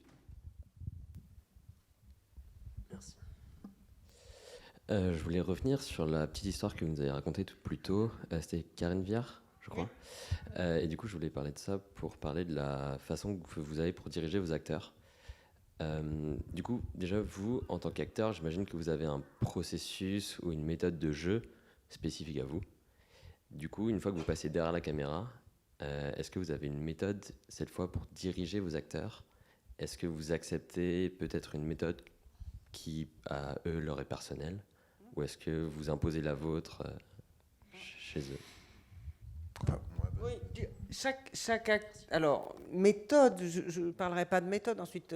Merci. Je voulais revenir sur la petite histoire que vous nous avez racontée tout plus tôt. C'était Karen Viard, je crois. Et du coup, je voulais parler de ça pour parler de la façon que vous avez pour diriger vos acteurs. Du coup, déjà, vous, en tant qu'acteur, j'imagine que vous avez un processus ou une méthode de jeu spécifique à vous. Du coup, une fois que vous passez derrière la caméra, est-ce que vous avez une méthode, cette fois, pour diriger vos acteurs? Est-ce que vous acceptez peut-être une méthode qui, à eux, leur est personnelle? Ou est-ce que vous imposez la vôtre chez eux? Oui, chaque acte. Alors, méthode, je ne parlerai pas de méthode. Ensuite,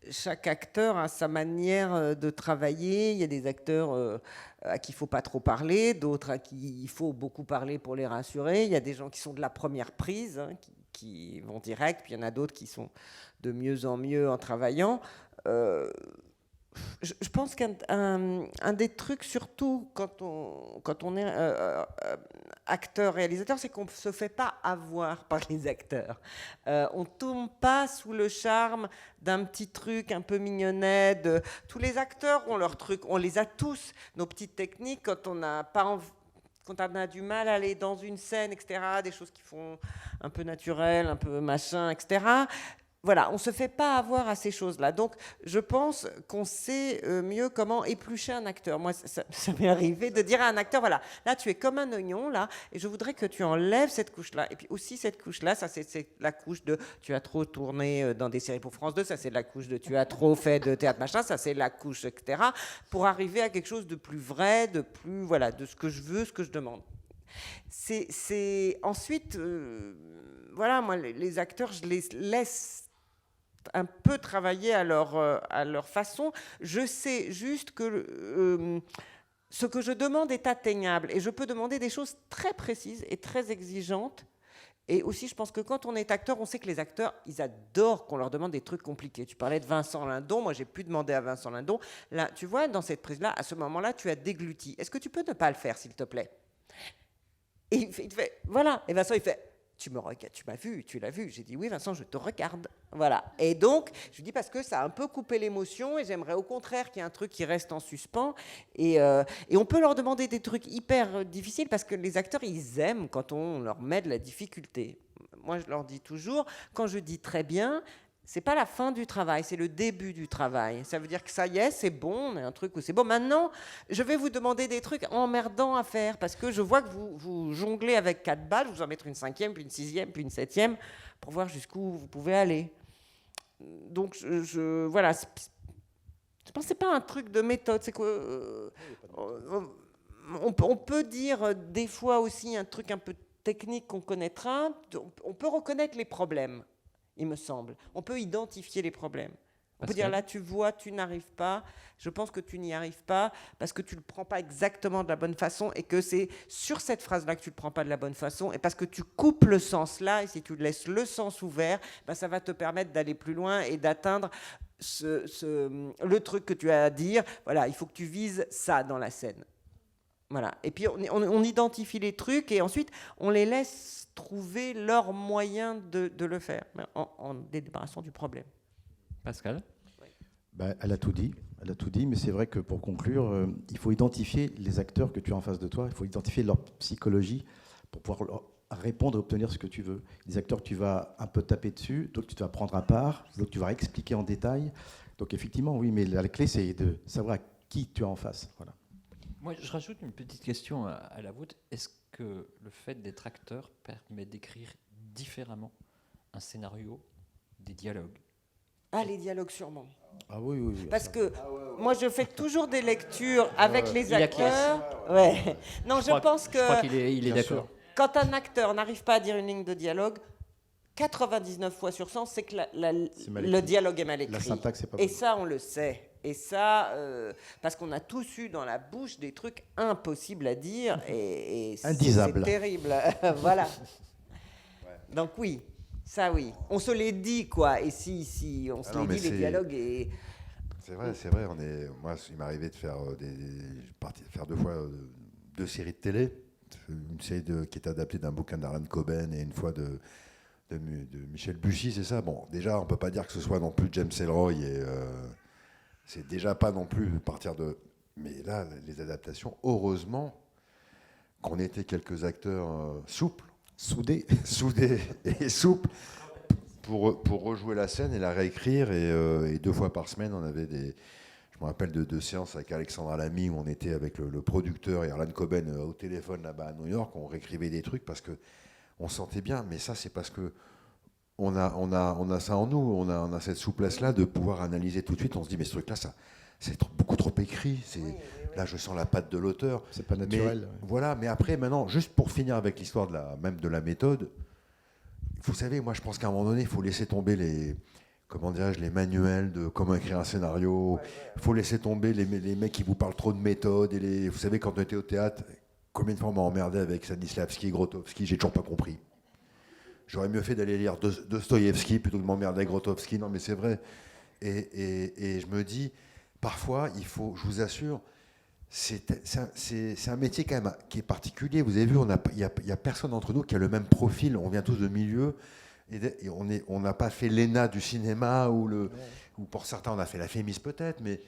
chaque acteur a sa manière de travailler. Il y a des acteurs à qui il ne faut pas trop parler, d'autres à qui il faut beaucoup parler pour les rassurer. Il y a des gens qui sont de la première prise, hein, qui vont direct, puis il y en a d'autres qui sont de mieux en mieux en travaillant. Je pense qu'un des trucs, surtout quand on est acteur, réalisateur, c'est qu'on ne se fait pas avoir par les acteurs. On ne tombe pas sous le charme d'un petit truc un peu mignonnet. Tous les acteurs ont leur truc, on les a tous, nos petites techniques, quand on n'a pas envie, quand on a du mal à aller dans une scène, etc., des choses qui font un peu naturel, un peu machin, etc., voilà, on ne se fait pas avoir à ces choses-là. Donc, je pense qu'on sait mieux comment éplucher un acteur. Moi, ça m'est arrivé de dire à un acteur, voilà, là, tu es comme un oignon, là, et je voudrais que tu enlèves cette couche-là. Et puis aussi, cette couche-là, ça, c'est la couche de tu as trop tourné dans des séries pour France 2, ça, c'est la couche de tu as trop fait de théâtre, machin, ça, c'est la couche, etc., pour arriver à quelque chose de plus vrai, de plus, voilà, de ce que je veux, ce que je demande. Ensuite, voilà, moi, les acteurs, je les laisse un peu travailler à leur façon. Je sais juste que ce que je demande est atteignable et je peux demander des choses très précises et très exigeantes. Et aussi, je pense que quand on est acteur, on sait que les acteurs, ils adorent qu'on leur demande des trucs compliqués. Tu parlais de Vincent Lindon. Moi, j'ai pu demander à Vincent Lindon. Là, tu vois, dans cette prise-là, à ce moment-là, tu as dégluti. Est-ce que tu peux ne pas le faire, s'il te plaît? Et il fait, voilà. Et Vincent, il fait, tu me regardes, tu m'as vu, tu l'as vu. J'ai dit, oui, Vincent, je te regarde. Voilà. Et donc, je lui dis, parce que ça a un peu coupé l'émotion et j'aimerais au contraire qu'il y ait un truc qui reste en suspens. Et on peut leur demander des trucs hyper difficiles parce que les acteurs, ils aiment quand on leur met de la difficulté. Moi, je leur dis toujours, quand je dis très bien, c'est pas la fin du travail, c'est le début du travail. Ça veut dire que ça y est, c'est bon, on a un truc où c'est bon. Maintenant, je vais vous demander des trucs emmerdants à faire parce que je vois que vous jonglez avec 4 balles, vous en mettre une 5e, puis une 6e, puis une 7e pour voir jusqu'où vous pouvez aller. Donc, voilà. Je pense que c'est pas un truc de méthode. C'est que on peut dire des fois aussi un truc un peu technique qu'on connaîtra. On peut reconnaître les problèmes. Il me semble. On peut identifier les problèmes. On peut dire là, tu vois, tu n'arrives pas. Je pense que tu n'y arrives pas parce que tu ne le prends pas exactement de la bonne façon et que c'est sur cette phrase-là que tu ne le prends pas de la bonne façon et parce que tu coupes le sens là et si tu laisses le sens ouvert, ben, ça va te permettre d'aller plus loin et d'atteindre le truc que tu as à dire. Voilà, il faut que tu vises ça dans la scène. Voilà. Et puis on identifie les trucs et ensuite on les laisse trouver leur moyen de le faire en débarrassant du problème. Pascal? Elle a tout dit, mais c'est vrai que pour conclure, il faut identifier les acteurs que tu as en face de toi, il faut identifier leur psychologie pour pouvoir leur répondre et obtenir ce que tu veux. Des acteurs que tu vas un peu taper dessus, d'autres que tu vas prendre à part, d'autres que tu vas expliquer en détail. Donc effectivement, oui, mais la clé, c'est de savoir à qui tu as en face. Voilà. Moi, je rajoute une petite question à la vôtre. Est-ce que le fait d'être acteur permet d'écrire différemment un scénario, des dialogues? Ah, les dialogues sûrement. Ah oui. Parce que moi, je fais toujours des lectures avec les acteurs. Ouais. Non, je pense que... Je crois qu'il est d'accord. Quand un acteur n'arrive pas à dire une ligne de dialogue, 99 fois sur 100, c'est que le dialogue est mal écrit. La syntaxe, c'est pas Et bon. ça, on le sait. Et ça, parce qu'on a tous eu dans la bouche des trucs impossibles à dire. Et Indisables. C'est terrible. Voilà. Donc oui, ça oui. On se les dit, quoi. Et si on se les dit, les dialogues... C'est vrai. Moi, il m'est arrivé de faire faire 2 fois 2 séries de télé. Une série qui est adaptée d'un bouquin d'Alan Coben et une fois de Michel Bussy, c'est ça. Bon, déjà, on peut pas dire que ce soit non plus James Ellroy et c'est déjà pas non plus partir de. Mais là, les adaptations, heureusement qu'on était quelques acteurs souples, soudés et souples pour rejouer la scène et la réécrire. Et 2 fois par semaine, on avait je me rappelle de 2 séances avec Alexandra Lamy où on était avec le producteur et Alan Coben au téléphone là-bas à New York. On réécrivait des trucs parce que on sentait bien. Mais ça, c'est parce que on a ça en nous. On a cette souplesse-là de pouvoir analyser tout de suite. On se dit, mais ce truc-là, c'est beaucoup trop écrit. Là, je sens la patte de l'auteur. C'est pas naturel. Mais, voilà. Mais après, maintenant, juste pour finir avec l'histoire même de la méthode, vous savez, moi, je pense qu'à un moment donné, il faut laisser tomber les manuels de comment écrire un scénario. Il faut laisser tomber les mecs qui vous parlent trop de méthode. Vous savez, quand on était au théâtre, combien de fois on m'a emmerdé avec Stanislavski, Grotowski, j'ai toujours pas compris. J'aurais mieux fait d'aller lire Dostoïevski plutôt que de m'emmerder avec Grotowski. Non, mais c'est vrai. Et je me dis, parfois, il faut, je vous assure, c'est un métier quand même qui est particulier. Vous avez vu, il y a personne d'entre nous qui a le même profil. On vient tous de milieux. Et on n'a pas fait l'ENA du cinéma ou pour certains on a fait la Fémis peut-être, mais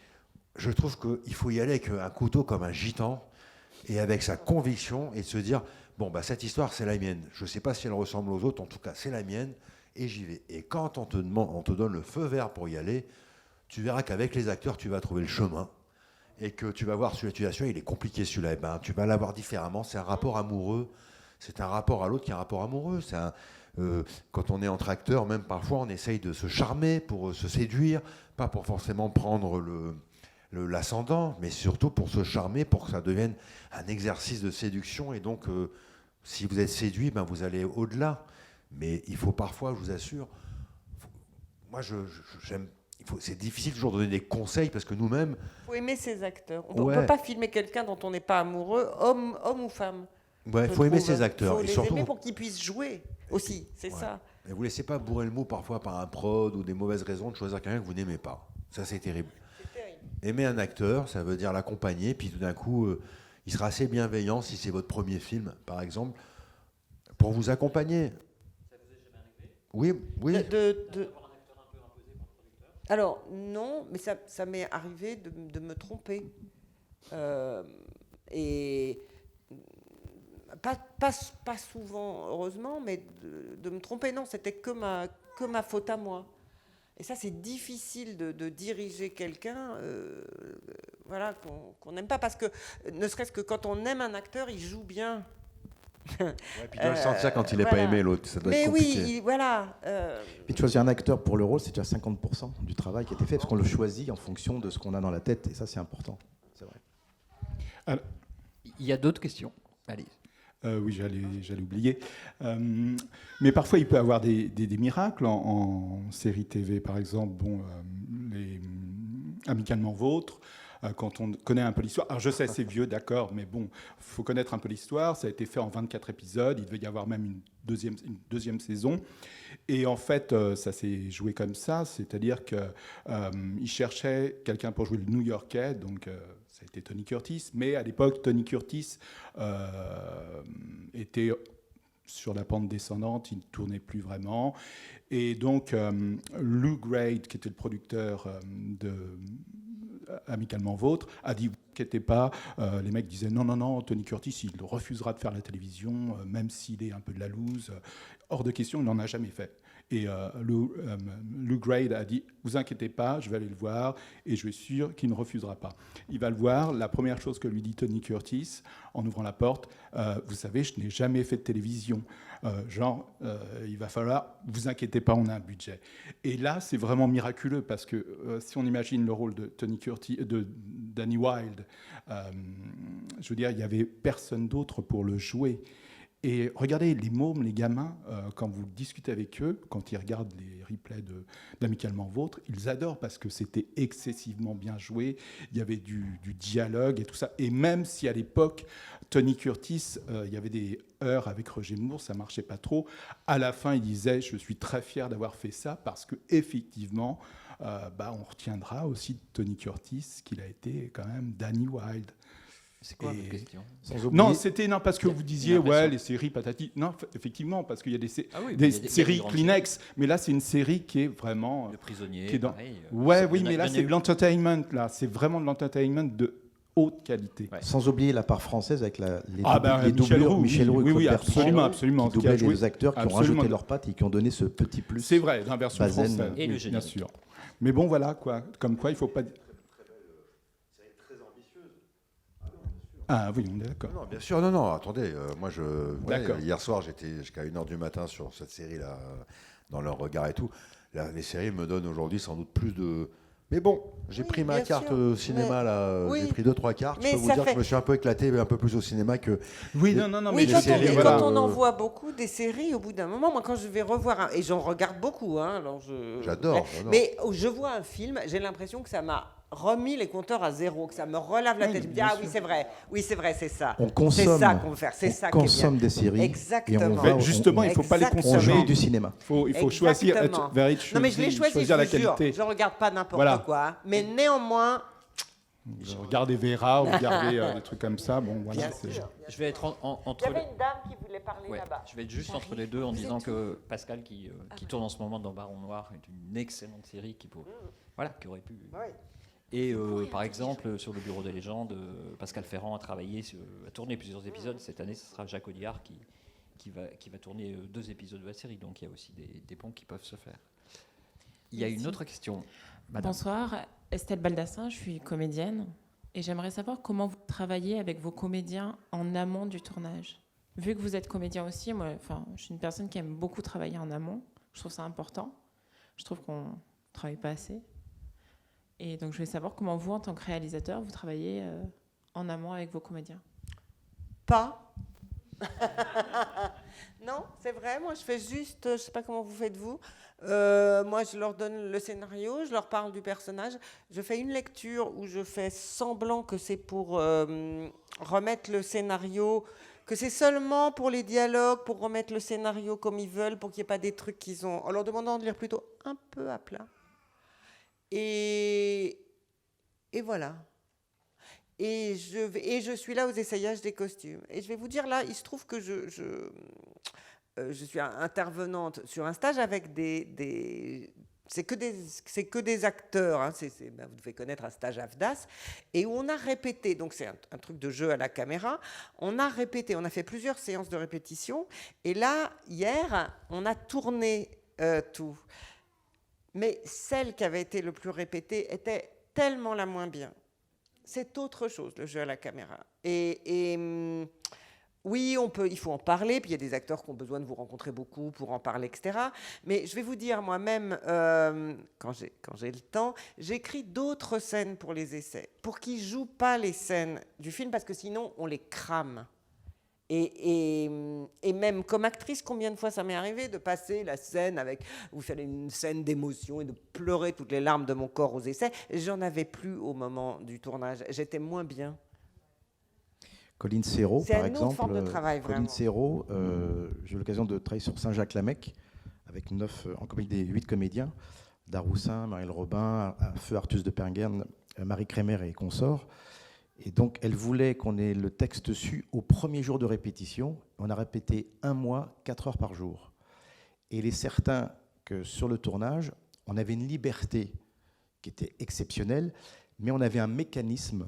je trouve qu'il faut y aller avec un couteau comme un gitan et avec sa conviction et se dire bon bah cette histoire c'est la mienne. Je ne sais pas si elle ressemble aux autres, en tout cas c'est la mienne et j'y vais. Et quand on te donne le feu vert pour y aller, tu verras qu'avec les acteurs tu vas trouver le chemin et que tu vas voir sur la situation il est compliqué celui-là. Et ben tu vas l'avoir différemment. C'est un rapport amoureux. C'est un rapport à l'autre qui est un rapport amoureux. Quand on est entre acteurs, même parfois, on essaye de se charmer pour se séduire, pas pour forcément prendre l'ascendant, mais surtout pour se charmer, pour que ça devienne un exercice de séduction. Et donc, si vous êtes séduit, ben, vous allez au-delà. Mais il faut parfois, je vous assure, moi, j'aime. C'est difficile toujours de donner des conseils parce que nous-mêmes... Il faut aimer ses acteurs. On ne peut pas filmer quelqu'un dont on n'est pas amoureux, homme ou femme. Il faut aimer ses acteurs. Il faut les aimer pour qu'ils puissent jouer aussi, c'est ça. Et vous ne laissez pas bourrer le mot parfois par un prod ou des mauvaises raisons de choisir quelqu'un que vous n'aimez pas. Ça, c'est terrible. Aimer un acteur, ça veut dire l'accompagner, puis tout d'un coup, il sera assez bienveillant si c'est votre premier film, par exemple, pour vous accompagner. Ça vous est jamais arrivé ? Oui. Alors, non, mais ça m'est arrivé de me tromper. Et... Pas souvent, heureusement, mais de me tromper. Non, c'était que ma faute à moi. Et ça, c'est difficile de diriger quelqu'un voilà, qu'on n'aime pas. Parce que, ne serait-ce que quand on aime un acteur, il joue bien. Ouais, puis tu dois le sentir quand il n'est pas aimé, l'autre. Ça doit être compliqué. Oui, voilà. Puis de choisir un acteur pour le rôle, c'est déjà 50% du travail qui a été fait, parce qu'on le choisit en fonction de ce qu'on a dans la tête. Et ça, c'est important. C'est vrai. Alors, il y a d'autres questions. Allez. Oui, j'allais oublier. Mais parfois, il peut y avoir des miracles en série TV, par exemple. Bon, Amicalement Vôtre. Quand on connaît un peu l'histoire. Alors je sais, c'est vieux, d'accord, mais bon, il faut connaître un peu l'histoire. Ça a été fait en 24 épisodes. Il devait y avoir même une deuxième saison. Et en fait, ça s'est joué comme ça, c'est-à-dire qu'il cherchait quelqu'un pour jouer le New-Yorkais, donc ça a été Tony Curtis. Mais à l'époque, Tony Curtis était sur la pente descendante, il ne tournait plus vraiment. Et donc, Lou Grade, qui était le producteur de Amicalement Vôtre, a dit, vous inquiétez pas, les mecs disaient non, Tony Curtis, il refusera de faire la télévision, même s'il est un peu de la loose. Hors de question, il n'en a jamais fait. Et Lou Grade a dit, vous inquiétez pas, je vais aller le voir, et je suis sûr qu'il ne refusera pas. Il va le voir, la première chose que lui dit Tony Curtis, en ouvrant la porte, vous savez, je n'ai jamais fait de télévision. Il va falloir, vous inquiétez pas, on a un budget. Et là, c'est vraiment miraculeux, parce que si on imagine le rôle de Tony Curtis, de Danny Wilde, je veux dire, il n'y avait personne d'autre pour le jouer. Et regardez, les mômes, les gamins, quand vous discutez avec eux, quand ils regardent les replays d'Amicalement Vôtre, ils adorent parce que c'était excessivement bien joué, il y avait du dialogue et tout ça. Et même si à l'époque, Tony Curtis, il y avait des heurts avec Roger Moore, ça ne marchait pas trop, à la fin, il disait « Je suis très fier d'avoir fait ça parce qu'effectivement, on retiendra aussi de Tony Curtis qu'il a été quand même Danny Wilde ». C'est quoi votre question ? Non, parce que vous disiez les séries patati. Non, effectivement, parce qu'il y a des séries Kleenex, mais là c'est une série qui est vraiment Le Prisonnier. Qui est dans... pareil, mais là c'est de l'entertainment. Là, c'est vraiment de l'entertainment de haute qualité. Ouais. Sans oublier la part française avec les doublures, Michel Roux, oui, absolument, qui doublaient les acteurs qui ont rajouté leurs pattes et qui ont donné ce petit plus. C'est vrai, dans la version française, et le bien sûr. Mais bon, voilà quoi. Comme quoi, il faut pas. Ah oui, on est d'accord. Non, bien sûr, non, attendez, moi hier soir j'étais jusqu'à 1h du matin sur cette série-là, dans leur regard et tout. Là, les séries me donnent aujourd'hui sans doute plus de... Mais bon, j'ai pris ma carte cinéma, là, j'ai pris 2-3 cartes, je peux vous dire que je me suis un peu éclaté, mais un peu plus au cinéma que... Oui, mais les séries, quand on en voit beaucoup des séries, au bout d'un moment, moi quand je vais revoir, et j'en regarde beaucoup, alors j'adore. Mais je vois un film, j'ai l'impression que ça m'a remis les compteurs à zéro, que ça me relave la tête. Je me dis, oui, c'est vrai, c'est ça. On consomme, c'est ça qu'on veut faire, c'est ça qui est bien. On consomme des séries. Exactement. Justement, il ne faut pas les consommer. On joue du cinéma. Il faut choisir, non, mais je l'ai choisi, choisir la qualité. Je ne regarde pas n'importe quoi. Mais néanmoins... Regardez Vera, regardez des trucs comme ça. Bon, voilà. Je vais être entre... Il y avait une dame qui voulait parler là-bas. Je vais être juste entre les deux en disant que Pascal, qui tourne en ce moment dans Baron Noir, est une excellente série qui aurait pu... Et par exemple, sur le Bureau des légendes, Pascal Ferrand a tourné plusieurs épisodes. Cette année, ce sera Jacques Audiard qui va tourner 2 épisodes de la série. Donc il y a aussi des ponts qui peuvent se faire. Il y a une autre question. Madame. Bonsoir, Estelle Baldassin, je suis comédienne. Et j'aimerais savoir comment vous travaillez avec vos comédiens en amont du tournage. Vu que vous êtes comédien aussi, moi, je suis une personne qui aime beaucoup travailler en amont. Je trouve ça important. Je trouve qu'on ne travaille pas assez. Et donc, je voulais savoir comment vous, en tant que réalisateur, vous travaillez en amont avec vos comédiens. Pas. Non, c'est vrai. Moi, je fais juste, je ne sais pas comment vous faites vous. Moi, je leur donne le scénario, je leur parle du personnage. Je fais une lecture où je fais semblant que c'est pour remettre le scénario, que c'est seulement pour les dialogues, pour remettre le scénario comme ils veulent, pour qu'il n'y ait pas des trucs qu'ils ont... En leur demandant de lire plutôt un peu à plat. Et voilà. Et je suis là aux essayages des costumes. Et je vais vous dire, là, il se trouve que je suis intervenante sur un stage avec c'est que des acteurs. Hein, vous devez connaître un stage AFDAS. Et où on a répété, donc c'est un truc de jeu à la caméra, on a répété, on a fait plusieurs séances de répétition. Et là, hier, on a tourné tout. Mais celle qui avait été le plus répétée était tellement la moins bien. C'est autre chose, le jeu à la caméra. Oui, il faut en parler, puis il y a des acteurs qui ont besoin de vous rencontrer beaucoup pour en parler, etc. Mais je vais vous dire, moi-même, quand j'ai le temps, j'écris d'autres scènes pour les essais, pour qu'ils ne jouent pas les scènes du film, parce que sinon, on les crame. Et même comme actrice, combien de fois ça m'est arrivé de passer la scène avec, vous fallait une scène d'émotion et de pleurer toutes les larmes de mon corps aux essais. J'en avais plus au moment du tournage. J'étais moins bien. Colline Serrault, C'est par une autre exemple. forme de travail, Colline vraiment. Serrault, j'ai eu l'occasion de travailler sur Saint-Jacques-Lamec avec en compagnie des 8 comédiens, Daroussin, Marielle Robin, Feu Artus de Pengern, Marie Crémer et consorts. Et donc, elle voulait qu'on ait le texte su au premier jour de répétition. On a répété 1 mois, 4 heures par jour. Et il est certain que sur le tournage, on avait une liberté qui était exceptionnelle, mais on avait un mécanisme,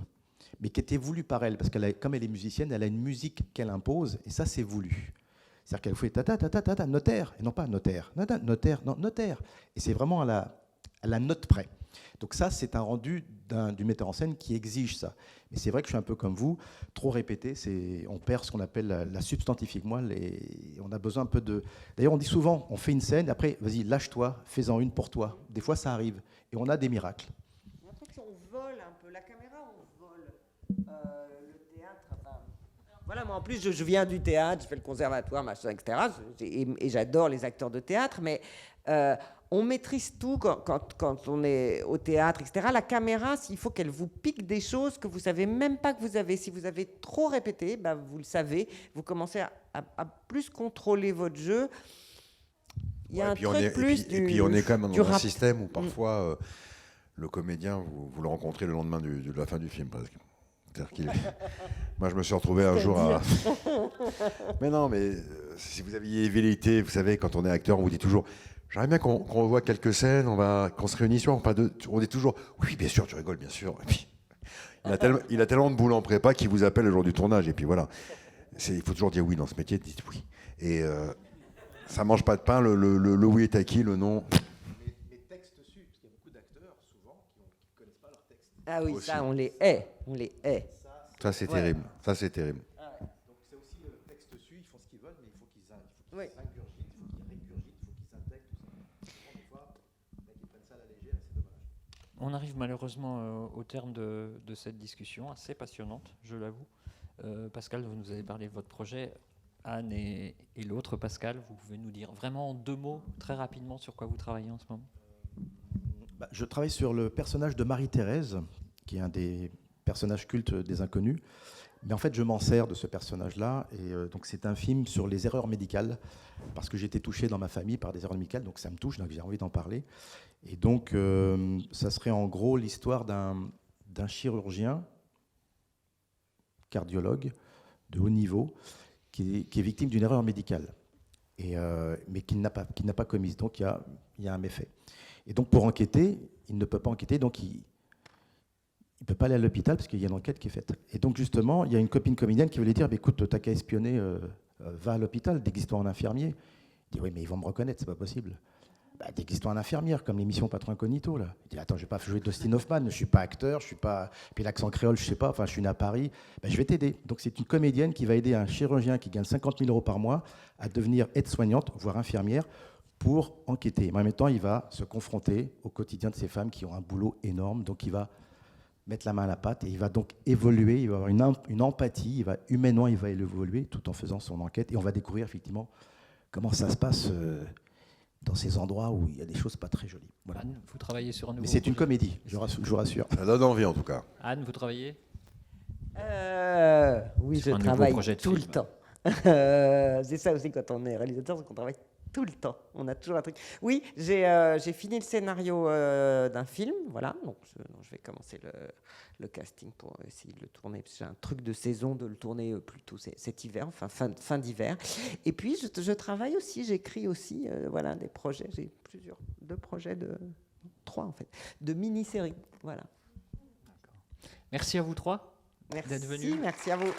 mais qui était voulu par elle, parce que comme elle est musicienne, elle a une musique qu'elle impose, et ça, c'est voulu. C'est-à-dire qu'elle fait ta, notaire, et non pas notaire, notaire, non, notaire. Et c'est vraiment à la note près. Donc ça, c'est un rendu du metteur en scène qui exige ça. Mais c'est vrai que je suis un peu comme vous, trop répété, on perd ce qu'on appelle la substantifique moelle, et on a besoin un peu de... D'ailleurs, on dit souvent, on fait une scène, après, vas-y, lâche-toi, fais-en une pour toi. Des fois, ça arrive, et on a des miracles. En fait, on vole un peu la caméra, on vole le théâtre. Enfin, voilà, moi en plus, je viens du théâtre, je fais le conservatoire, machin, etc. Et j'adore les acteurs de théâtre, mais on maîtrise tout quand on est au théâtre, etc. La caméra, il faut qu'elle vous pique des choses que vous savez même pas que vous avez. Si vous avez trop répété, ben, vous le savez, vous commencez à plus contrôler votre jeu. Il y a un truc plus et puis on est quand même dans un rap. système où parfois le comédien, vous le rencontrez le lendemain de la fin du film presque. Moi, je me suis retrouvé un jour à... Mais non, mais si vous aviez vérité, vous savez, quand on est acteur, on vous dit toujours... J'aimerais bien qu'on revoie quelques scènes, qu'on se réunisse, on dit toujours « Oui, bien sûr, tu rigoles, bien sûr. » Et puis, il a tellement de boulot en prépa qu'il vous appelle le jour du tournage. Et puis voilà. Il faut toujours dire oui dans ce métier, dites oui. Et ça mange pas de pain, le oui est acquis, le non... Les textes su, parce qu'il y a beaucoup d'acteurs, souvent, qui ne connaissent pas leurs textes. Ah oui, aussi. ça, on les hait. On les hait. Ça, c'est terrible. Ça, c'est terrible. Ah ouais. Donc c'est aussi le texte su, ils font ce qu'ils veulent, mais il faut qu'ils Oui. ingurgitent, il faut qu'ils régurgitent, il faut qu'ils intègrent tout ça. Souvent, des fois, les mecs, ils prennent ça à la légère et c'est dommage. On arrive malheureusement au terme de cette discussion assez passionnante, je l'avoue. Pascal, vous nous avez parlé de votre projet. Anne et l'autre, Pascal, vous pouvez nous dire vraiment en 2 mots, très rapidement, sur quoi vous travaillez en ce moment? Je travaille sur le personnage de Marie-Thérèse, qui est un des personnages cultes des Inconnus. Mais en fait, je m'en sers de ce personnage-là. Et donc, c'est un film sur les erreurs médicales, parce que j'ai été touché dans ma famille par des erreurs médicales, donc ça me touche, donc j'ai envie d'en parler. Et donc, ça serait en gros l'histoire d'un chirurgien, cardiologue, de haut niveau, qui est victime d'une erreur médicale, mais qu'il n'a pas commise. Donc, il y a un méfait. Et donc, pour enquêter, il ne peut pas enquêter, donc il ne peut pas aller à l'hôpital parce qu'il y a une enquête qui est faite. Et donc, justement, il y a une copine comédienne qui voulait dire « Écoute, t'as qu'à espionner, va à l'hôpital, déguise-toi en infirmier. » Il dit « Oui, mais ils vont me reconnaître, c'est pas possible. » Déguise-toi en infirmière, comme l'émission Patron Incognito. Là. Il dit « Attends, je vais pas jouer Dustin Hoffman, je suis pas acteur, je suis pas... Puis l'accent créole, je sais pas, enfin, je suis né à Paris. Je vais t'aider. » Donc, c'est une comédienne qui va aider un chirurgien qui gagne 50 000 € par mois à devenir aide-soignante, voire infirmière, pour enquêter. Mais en même temps, il va se confronter au quotidien de ces femmes qui ont un boulot énorme. Donc, il va mettre la main à la pâte et il va donc évoluer, il va avoir une empathie, humainement, il va évoluer tout en faisant son enquête. Et on va découvrir effectivement comment ça se passe dans ces endroits où il y a des choses pas très jolies. Voilà. Anne, vous travaillez sur un nouveau Mais c'est une projet. comédie, je vous rassure. Ça donne envie en tout cas. Anne, vous travaillez Oui, Sur je un nouveau travaille projet de tout film. le temps. C'est ça aussi quand on est réalisateur, c'est qu'on travaille tout le temps. On a toujours un truc. Oui, j'ai fini le scénario d'un film, voilà. Donc je vais commencer le casting pour essayer de le tourner. J'ai un truc de saison de le tourner plutôt cet hiver, enfin fin d'hiver. Et puis je travaille aussi, j'écris aussi, voilà, des projets. J'ai 2 projets 3 en fait, de mini-séries, voilà. Merci à vous 3 d'être venus. Merci à vous.